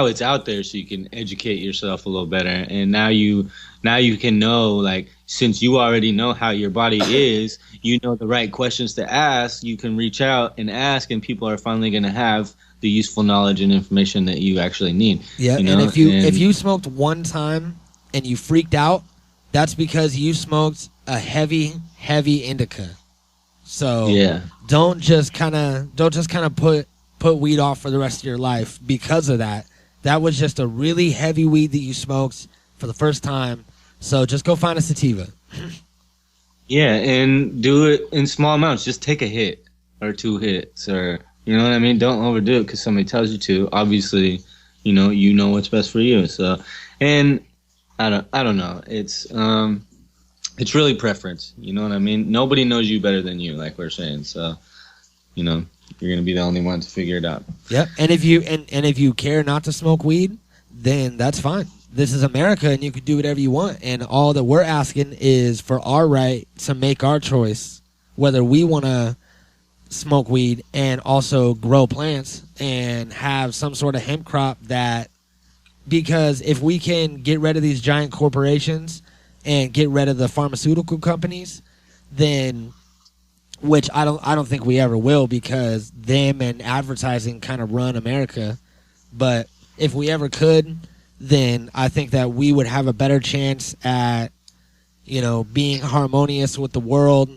it's out there so you can educate yourself a little better. And now you can know, like, since you already know how your body is, you know the right questions to ask, you can reach out and ask, and people are finally going to have the useful knowledge and information that you actually need. Yeah, and if you smoked one time and you freaked out, that's because you smoked a heavy indica. So yeah. don't just kind of put weed off for the rest of your life because of that. That was just a really heavy weed that you smoked for the first time. So just go find a sativa. Yeah, and do it in small amounts. Just take a hit or 2 hits, or you know what I mean. Don't overdo it because somebody tells you to. Obviously, you know what's best for you. So, and I don't know. It's really preference. You know what I mean. Nobody knows you better than you, like we're saying. So, you're gonna be the only one to figure it out. Yep. And if you care not to smoke weed, then that's fine. This is America, and you can do whatever you want. And all that we're asking is for our right to make our choice, whether we want to smoke weed and also grow plants and have some sort of hemp crop because if we can get rid of these giant corporations and get rid of the pharmaceutical companies, then, which I don't think we ever will because them and advertising kind of run America. But if we ever could, then I think that we would have a better chance at, being harmonious with the world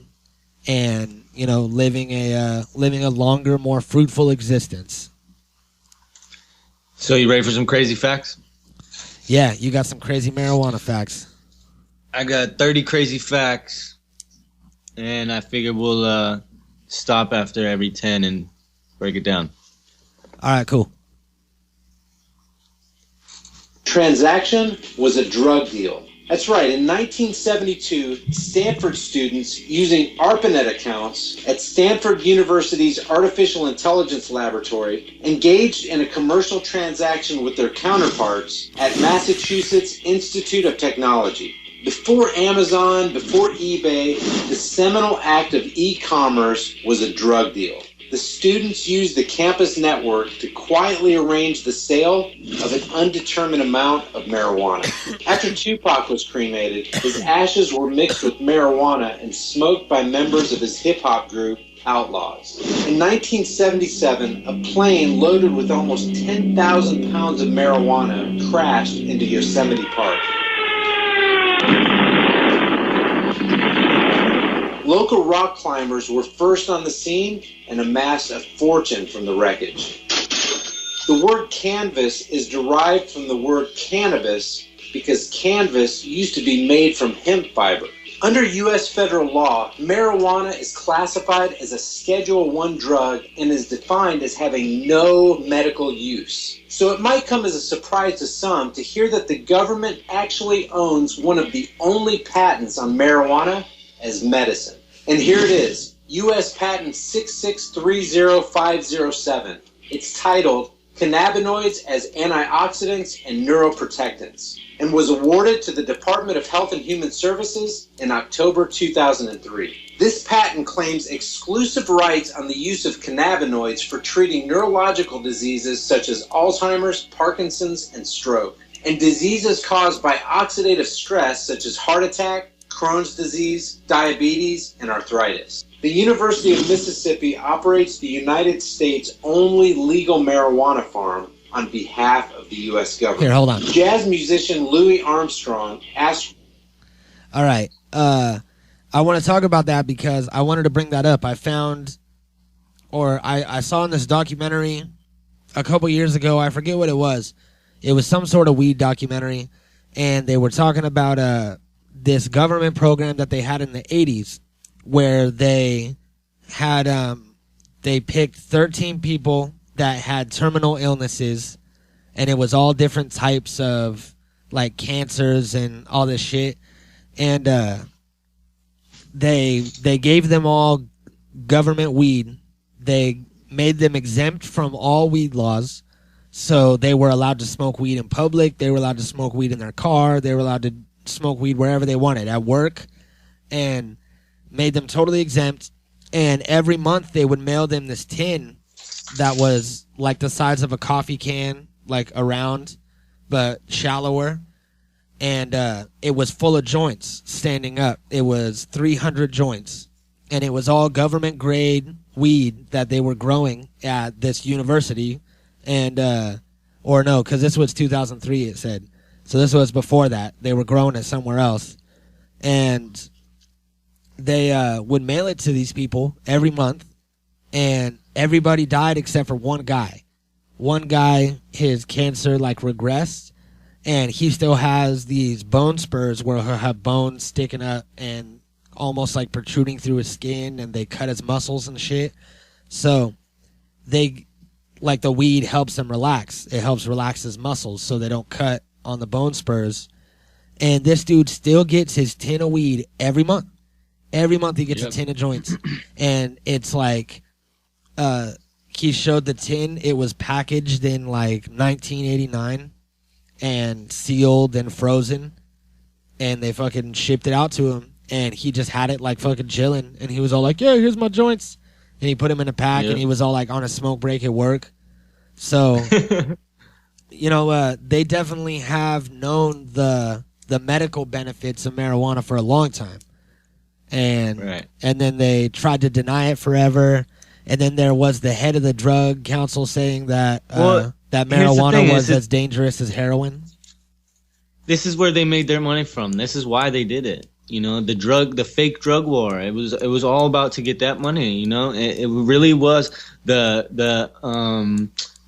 and, living a longer, more fruitful existence. So you ready for some crazy facts? Yeah, you got some crazy marijuana facts. I got 30 crazy facts, and I figured we'll stop after every 10 and break it down. All right, cool. Transaction was a drug deal. That's right. In 1972, Stanford students using ARPANET accounts at Stanford University's Artificial Intelligence Laboratory engaged in a commercial transaction with their counterparts at Massachusetts Institute of Technology. Before Amazon, before eBay, the seminal act of e-commerce was a drug deal. The students used the campus network to quietly arrange the sale of an undetermined amount of marijuana. After Tupac was cremated, his ashes were mixed with marijuana and smoked by members of his hip-hop group, Outlaws. In 1977, a plane loaded with almost 10,000 pounds of marijuana crashed into Yosemite Park. Local rock climbers were first on the scene and amassed a fortune from the wreckage. The word canvas is derived from the word cannabis because canvas used to be made from hemp fiber. Under U.S. federal law, marijuana is classified as a Schedule I drug and is defined as having no medical use. So it might come as a surprise to some to hear that the government actually owns one of the only patents on marijuana as medicine. And here it is, U.S. Patent 6630507. It's titled Cannabinoids as Antioxidants and Neuroprotectants, and was awarded to the Department of Health and Human Services in October 2003. This patent claims exclusive rights on the use of cannabinoids for treating neurological diseases such as Alzheimer's, Parkinson's, and stroke, and diseases caused by oxidative stress such as heart attack, Crohn's disease, diabetes, and arthritis. The University of Mississippi operates the United States' only legal marijuana farm on behalf of the U.S. government. Here, hold on. Jazz musician Louis Armstrong asked... All right. I want to talk about that because I wanted to bring that up. I found, or I saw in this documentary a couple years ago, I forget what it was. It was some sort of weed documentary, and they were talking about this government program that they had in the 80s where they had they picked 13 people that had terminal illnesses, and it was all different types of like cancers and all this shit, and they gave them all government weed. They made them exempt from all weed laws, so they were allowed to smoke weed in public, they were allowed to smoke weed in their car, they were allowed to smoke weed wherever they wanted, at work, and made them totally exempt. And every month they would mail them this tin that was like the size of a coffee can, like around, but shallower. And it was full of joints standing up. It was 300 joints. And it was all government grade weed that they were growing at this university. And, or no, because this was 2003, it said. So this was before that. They were growing it somewhere else. And they would mail it to these people every month. And everybody died except for one guy. One guy, his cancer like regressed. And he still has these bone spurs where he'll have bones sticking up and almost like protruding through his skin. And they cut his muscles and shit. So they, like the weed helps him relax. It helps relax his muscles so they don't cut on the bone spurs. And this dude still gets his tin of weed every month. Every month he gets a tin of joints. And it's like, he showed the tin. It was packaged in like 1989 and sealed and frozen. And they fucking shipped it out to him. And he just had it like fucking chilling. And he was all like, yeah, here's my joints. And he put them in a pack and he was all like on a smoke break at work. So... You know, they definitely have known the medical benefits of marijuana for a long time. And and then they tried to deny it forever. And then there was the head of the drug council saying that that marijuana was as dangerous as heroin. this is where they made their money from. This is why they did it. You know, the fake drug war. It was all about to get that money. You know, it really was the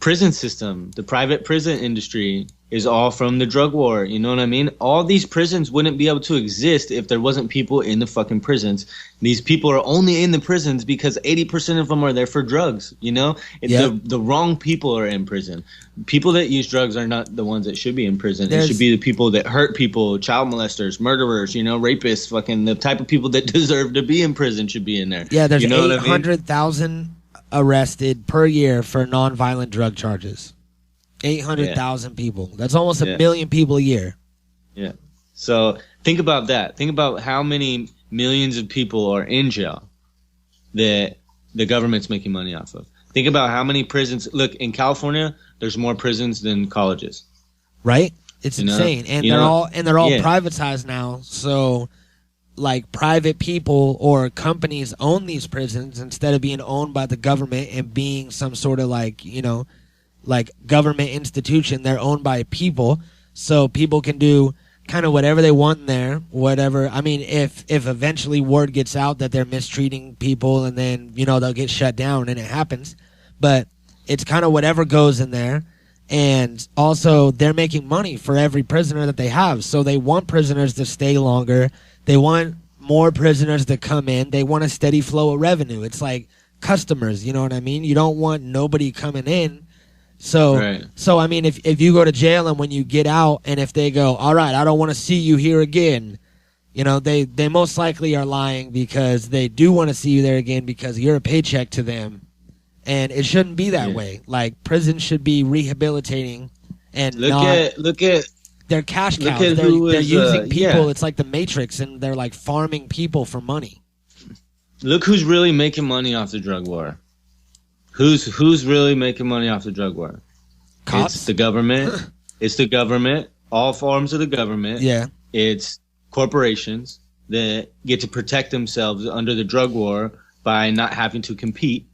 prison system, the private prison industry is all from the drug war. You know what I mean? All these prisons wouldn't be able to exist if there wasn't people in the fucking prisons. These people are only in the prisons because 80% of them are there for drugs. You know, the wrong people are in prison. People that use drugs are not the ones that should be in prison. It should be the people that hurt people, child molesters, murderers, you know, rapists, fucking the type of people that deserve to be in prison should be in there. Yeah, there's you know 800,000 arrested per year for nonviolent drug charges. 800,000 people. That's almost a million people a year. Yeah. So think about that. Think about how many millions of people are in jail that the government's making money off of. Think about how many prisons. Look, in California, there's more prisons than colleges. Right? It's insane. And they're all privatized now. So like private people or companies own these prisons instead of being owned by the government and being some sort of like, you know, like government institution. They're owned by people, so people can do kind of whatever they want in there, whatever. I mean, if eventually word gets out that they're mistreating people, and then, you know, they'll get shut down, and it happens. But it's kind of whatever goes in there. And also they're making money for every prisoner that they have, so they want prisoners to stay longer. They want more prisoners to come in. They want a steady flow of revenue. It's like customers, you know what I mean? You don't want nobody coming in. So, so I mean, if you go to jail and when you get out, and if they go, all right, I don't want to see you here again, you know, they most likely are lying, because they do want to see you there again because you're a paycheck to them. And it shouldn't be that way. Like, prison should be rehabilitating and look at they're cash cows. They're using people. It's like the Matrix, and they're like farming people for money. Look who's really making money off the drug war. Who's really making money off the drug war? Cops? It's the government. It's the government. All forms of the government. Yeah. It's corporations that get to protect themselves under the drug war by not having to compete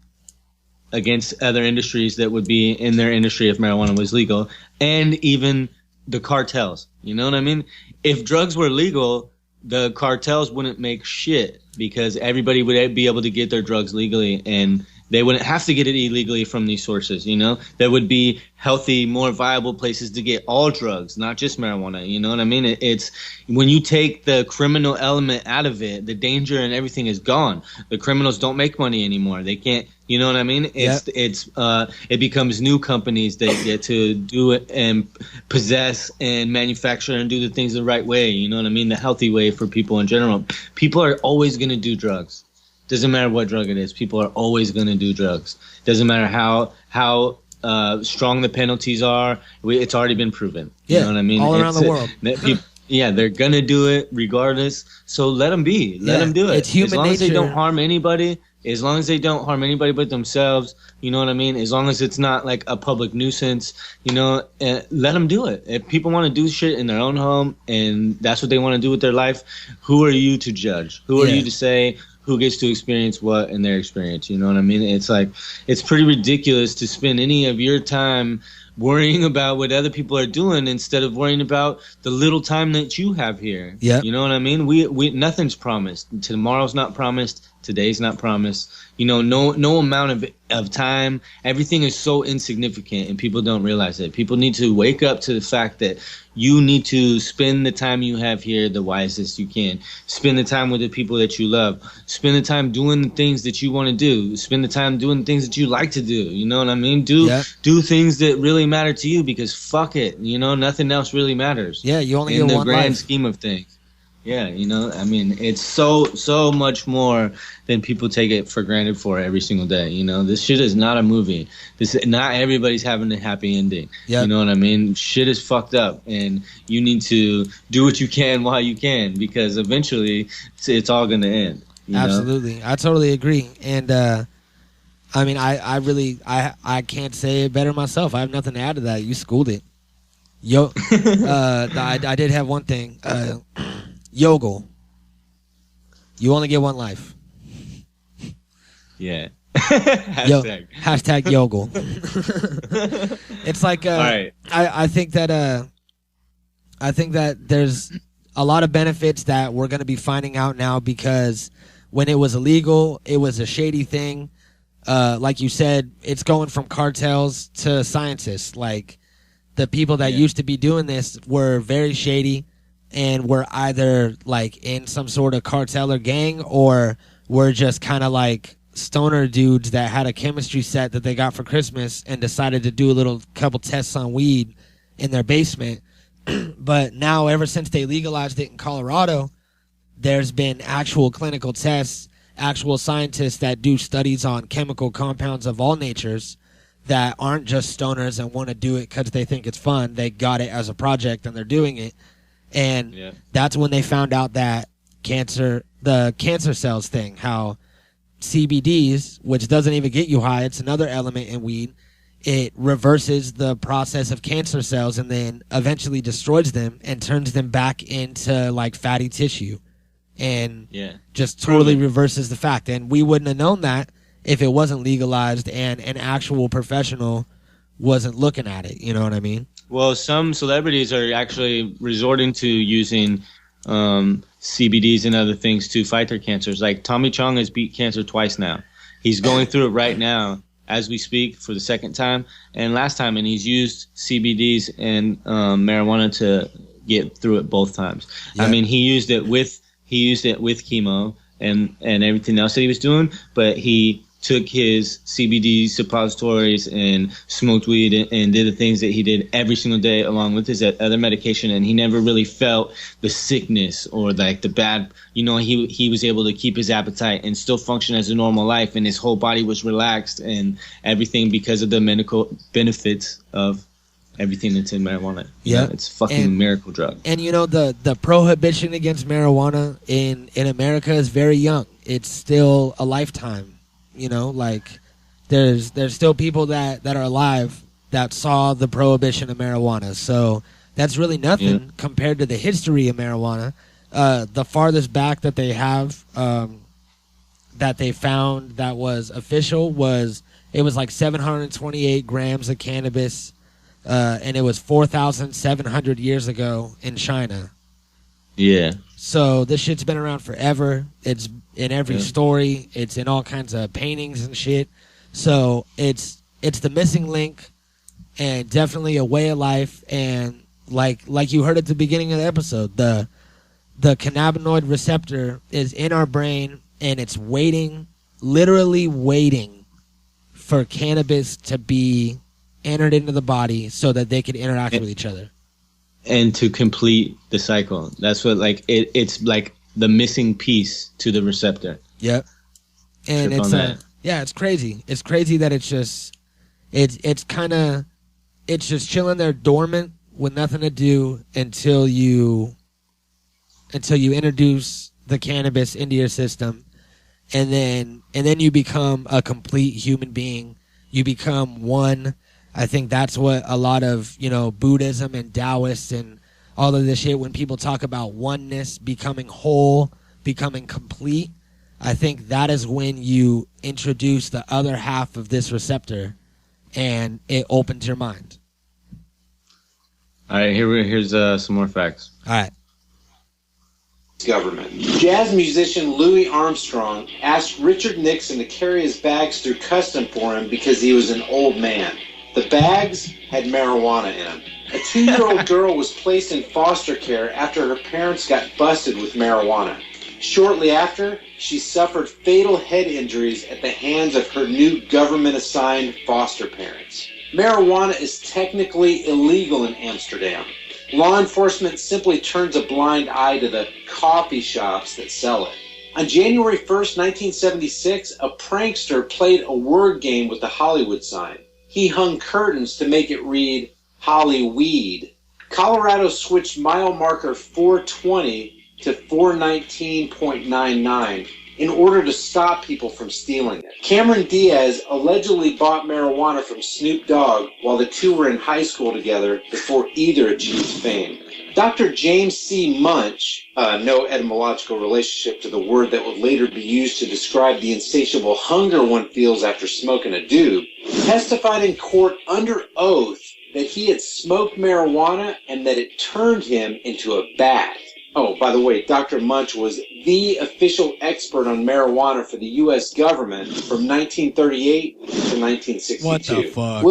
against other industries that would be in their industry if marijuana was legal, and even the cartels. You know what I mean? If drugs were legal, the cartels wouldn't make shit, because everybody would be able to get their drugs legally, and they wouldn't have to get it illegally from these sources. You know, there would be healthy, more viable places to get all drugs, not just marijuana. You know what I mean? It's when you take the criminal element out of it, the danger and everything is gone. The criminals don't make money anymore. They can't. You know what I mean? It becomes new companies that get to do it and possess and manufacture and do the things the right way. You know what I mean? The healthy way for people in general. People are always going to do drugs. Doesn't matter what drug it is. People are always going to do drugs. Doesn't matter how strong the penalties are. It's already been proven. You know what I mean? All around the world. They're going to do it regardless. So let them be. Let them do it. It's human nature. As long as they don't harm anybody. As long as they don't harm anybody but themselves, you know what I mean? As long as it's not like a public nuisance, you know, let them do it. If people want to do shit in their own home and that's what they want to do with their life, who are you to judge? Who are you to say who gets to experience what in their experience? You know what I mean? It's like, it's pretty ridiculous to spend any of your time worrying about what other people are doing instead of worrying about the little time that you have here. Yeah. You know what I mean? We nothing's promised. Tomorrow's not promised. Today's not promised. You know, no amount of time. Everything is so insignificant, and people don't realize it. People need to wake up to the fact that you need to spend the time you have here the wisest you can. Spend the time with the people that you love. Spend the time doing the things that you want to do. Spend the time doing the things that you like to do. You know what I mean? Do things that really matter to you, because fuck it. You know, nothing else really matters. Yeah, you only get one life. In the grand scheme of things. Yeah, you know, I mean, it's so much more than people take it for granted for every single day. You know, this shit is not a movie. Not everybody's having a happy ending. Yep. You know what I mean? Shit is fucked up, and you need to do what you can while you can, because eventually it's all going to end. Absolutely. Know? I totally agree. And, I mean, I can't say it better myself. I have nothing to add to that. You schooled it. I did have one thing. Yogle. You only get one life. Yeah. Hashtag Yogle. It's like, all right. I think that, I think that there's a lot of benefits that we're going to be finding out now, because when it was illegal, it was a shady thing. Like you said, it's going from cartels to scientists. Like, the people that used to be doing this were very shady and were either like in some sort of cartel or gang, or were just kind of like stoner dudes that had a chemistry set that they got for Christmas and decided to do a couple tests on weed in their basement. But now, ever since they legalized it in Colorado, there's been actual clinical tests, actual scientists that do studies on chemical compounds of all natures that aren't just stoners and want to do it because they think it's fun. They got it as a project and they're doing it. And that's when they found out that the cancer cells thing, how CBDs, which doesn't even get you high, it's another element in weed, it reverses the process of cancer cells and then eventually destroys them and turns them back into like fatty tissue, and just totally reverses the fact. And we wouldn't have known that if it wasn't legalized and an actual professional wasn't looking at it. You know what I mean? Well, some celebrities are actually resorting to using CBDs and other things to fight their cancers. Like Tommy Chong has beat cancer twice now. He's going through it right now as we speak for the second time and last time, and he's used CBDs and marijuana to get through it both times. I mean, he used it with chemo and everything else that he was doing, but he took his CBD suppositories and smoked weed and did the things that he did every single day along with his other medication, and he never really felt the sickness or like the bad, he was able to keep his appetite and still function as a normal life, and his whole body was relaxed and everything because of the medical benefits of everything that's in marijuana. It's a fucking miracle drug. And the prohibition against marijuana in America is very young. It's still a lifetime. Like there's still people that are alive that saw the prohibition of marijuana. So that's really nothing compared to the history of marijuana. The farthest back that they have that they found that was official was like 728 grams of cannabis, and it was 4,700 years ago in China. Yeah. So this shit's been around forever. It's in every story. It's in all kinds of paintings and shit. So it's the missing link, and definitely a way of life. And like you heard at the beginning of the episode, the cannabinoid receptor is in our brain, and it's literally waiting for cannabis to be entered into the body so that they can interact with each other. And to complete the cycle. That's what, like, it's like the missing piece to the receptor. Yep. And it's crazy. It's crazy that it's just chilling there dormant with nothing to do until you introduce the cannabis into your system, and then you become a complete human being. You become one. I think that's what a lot of, Buddhism and Taoists and all of this shit, when people talk about oneness, becoming whole, becoming complete, I think that is when you introduce the other half of this receptor and it opens your mind. All right, here's some more facts. All right. Government. Jazz musician Louis Armstrong asked Richard Nixon to carry his bags through custom for him because he was an old man. The bags had marijuana in them. A 2-year-old girl was placed in foster care after her parents got busted with marijuana. Shortly after, she suffered fatal head injuries at the hands of her new government-assigned foster parents. Marijuana is technically illegal in Amsterdam. Law enforcement simply turns a blind eye to the coffee shops that sell it. On January 1st, 1976, a prankster played a word game with the Hollywood sign. He hung curtains to make it read Hollyweed. Colorado switched mile marker 420 to 419.99 in order to stop people from stealing it. Cameron Diaz allegedly bought marijuana from Snoop Dogg while the two were in high school together before either achieved fame. Dr. James C. Munch, no etymological relationship to the word that would later be used to describe the insatiable hunger one feels after smoking a doob, testified in court under oath that he had smoked marijuana and that it turned him into a bat. Oh, by the way, Dr. Munch was the official expert on marijuana for the U.S. government from 1938 to 1962. What the fuck?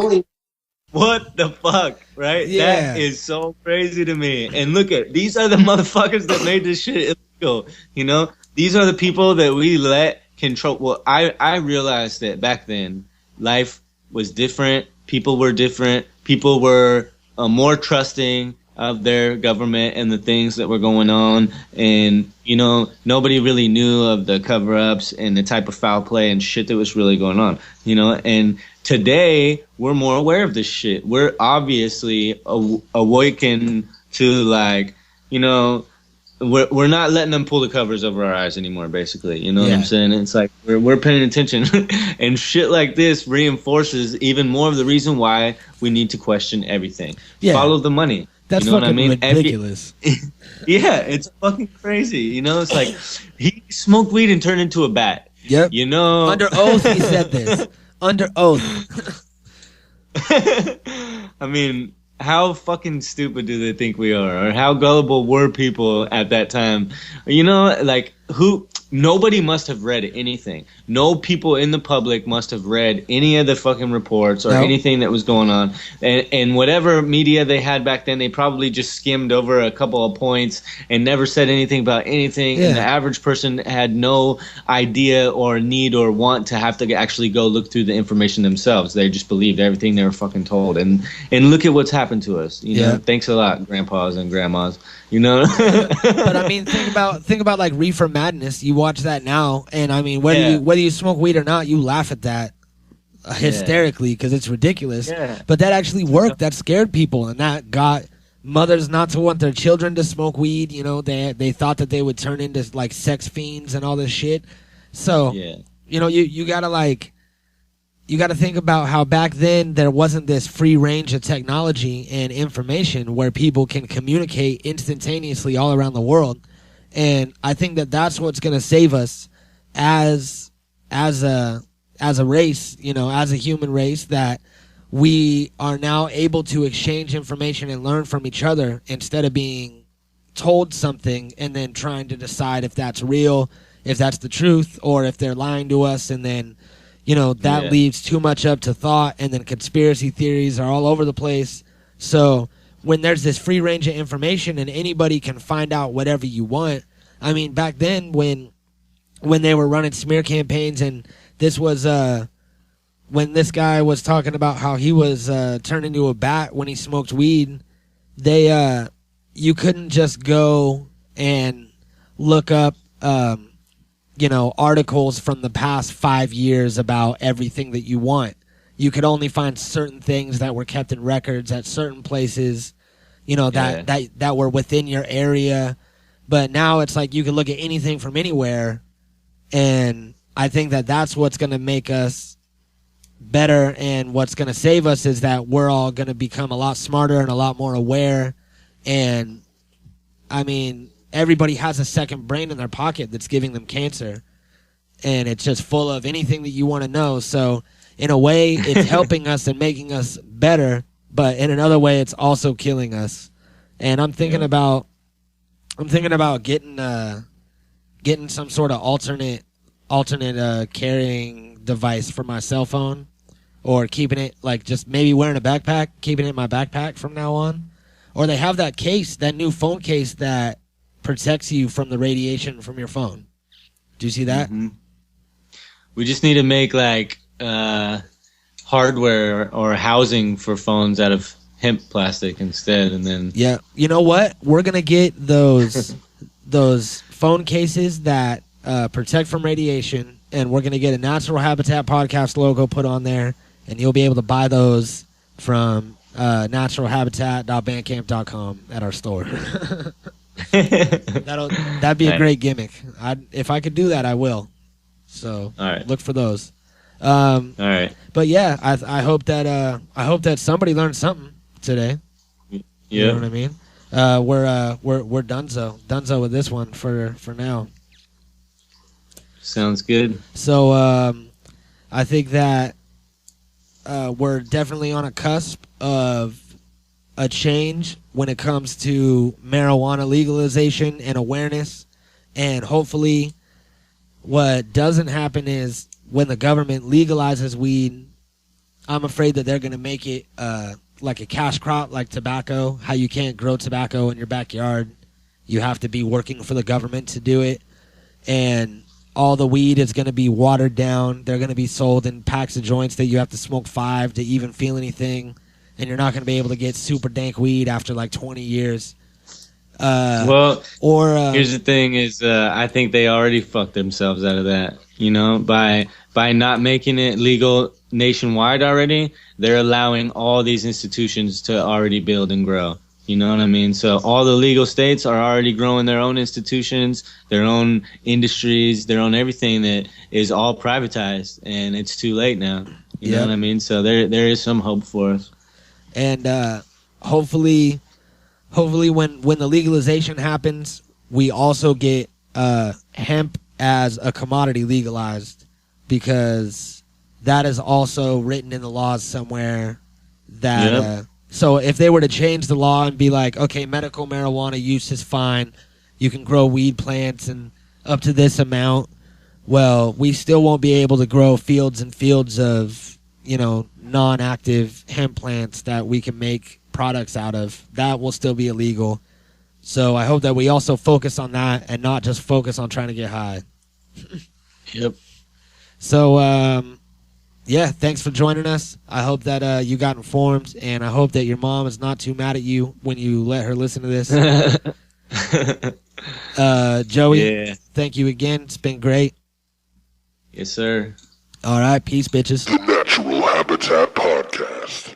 What the fuck, right? Yeah. That is so crazy to me. And look at, these are the motherfuckers that made this shit illegal, you know? These are the people that we let control. Well, I realized that back then, life was different. People were different. People were more trusting of their government and the things that were going on. And, you know, nobody really knew of the cover-ups and the type of foul play and shit that was really going on, you know? And today, we're more aware of this shit. We're obviously awakened to, like, you know, we're not letting them pull the covers over our eyes anymore, basically. You know what I'm saying? It's like we're paying attention. And shit like this reinforces even more of the reason why we need to question everything. Yeah. Follow the money. That's you know fucking what I mean? ridiculous. Yeah, it's fucking crazy. You know, it's like he smoked weed and turned into a bat. Yep. You know? Under oath he said this. Under oath. I mean, how fucking stupid do they think we are? Or how gullible were people at that time? You know, like, nobody must have read anything. No people in the public must have read any of the fucking reports or anything that was going on. And whatever media they had back then, they probably just skimmed over a couple of points and never said anything about anything. Yeah. And the average person had no idea or need or want to have to actually go look through the information themselves. They just believed everything they were fucking told. And look at what's happened to us. You know, thanks a lot, grandpas and grandmas. You know, but I mean, think about like Reefer Madness. You watch that now, and I mean, whether you smoke weed or not, you laugh at that hysterically because it's ridiculous. Yeah. But that actually worked. That scared people, and that got mothers not to want their children to smoke weed. You know, they thought that they would turn into like sex fiends and all this shit. So, you know, you gotta like. You got to think about how back then there wasn't this free range of technology and information where people can communicate instantaneously all around the world. And I think that that's what's going to save us as a race, you know, as a human race, that we are now able to exchange information and learn from each other instead of being told something and then trying to decide if that's real, if that's the truth, or if they're lying to us, and then you know, that leaves too much up to thought, and then conspiracy theories are all over the place. So when there's this free range of information and anybody can find out whatever you want, I mean, back then when they were running smear campaigns, and this was when this guy was talking about how he was turned into a bat when he smoked weed, you couldn't just go and look up you know, articles from the past 5 years about everything that you want. You could only find certain things that were kept in records at certain places, you know, that were within your area. But now it's like you can look at anything from anywhere, and I think that that's what's going to make us better, and what's going to save us is that we're all going to become a lot smarter and a lot more aware. And, I mean, everybody has a second brain in their pocket that's giving them cancer, and it's just full of anything that you want to know. So in a way, it's helping us and making us better, but in another way, it's also killing us. And I'm thinking about getting some sort of alternate carrying device for my cell phone, or keeping it like just maybe wearing a backpack, keeping it in my backpack from now on. Or they have that case, that new phone case that protects you from the radiation from your phone. Do you see that? Mm-hmm. We just need to make like hardware or housing for phones out of hemp plastic instead, and then you know what? We're gonna get those phone cases that protect from radiation, and we're gonna get a Natural Habitat Podcast logo put on there, and you'll be able to buy those from naturalhabitat.bandcamp.com at our store. That'd be a great gimmick. If I could do that, I will. So look for those. All right. But yeah, I hope that somebody learned something today. Yeah. You know what I mean? We're donezo with this one for now. Sounds good. So I think that we're definitely on a cusp of a change when it comes to marijuana legalization and awareness. And hopefully what doesn't happen is when the government legalizes weed, I'm afraid that they're going to make it like a cash crop, like tobacco, how you can't grow tobacco in your backyard. You have to be working for the government to do it. And all the weed is going to be watered down. They're going to be sold in packs of joints that you have to smoke 5 to even feel anything. And you're not going to be able to get super dank weed after like 20 years. Here's the thing is I think they already fucked themselves out of that. By not making it legal nationwide already, they're allowing all these institutions to already build and grow. You know what I mean? So all the legal states are already growing their own institutions, their own industries, their own everything that is all privatized, and it's too late now. You know what I mean? So there is some hope for us. And hopefully when the legalization happens, we also get hemp as a commodity legalized, because that is also written in the laws somewhere that so if they were to change the law and be like, okay, medical marijuana use is fine, you can grow weed plants and up to this amount, well, we still won't be able to grow fields and fields of, non-active hemp plants that we can make products out of. That will still be illegal. So I hope that we also focus on that and not just focus on trying to get high. Yep. So, thanks for joining us. I hope that you got informed, and I hope that your mom is not too mad at you when you let her listen to this. Joey, thank you again. It's been great. Yes, sir. All right. Peace, bitches. The Natural Habitat Podcast.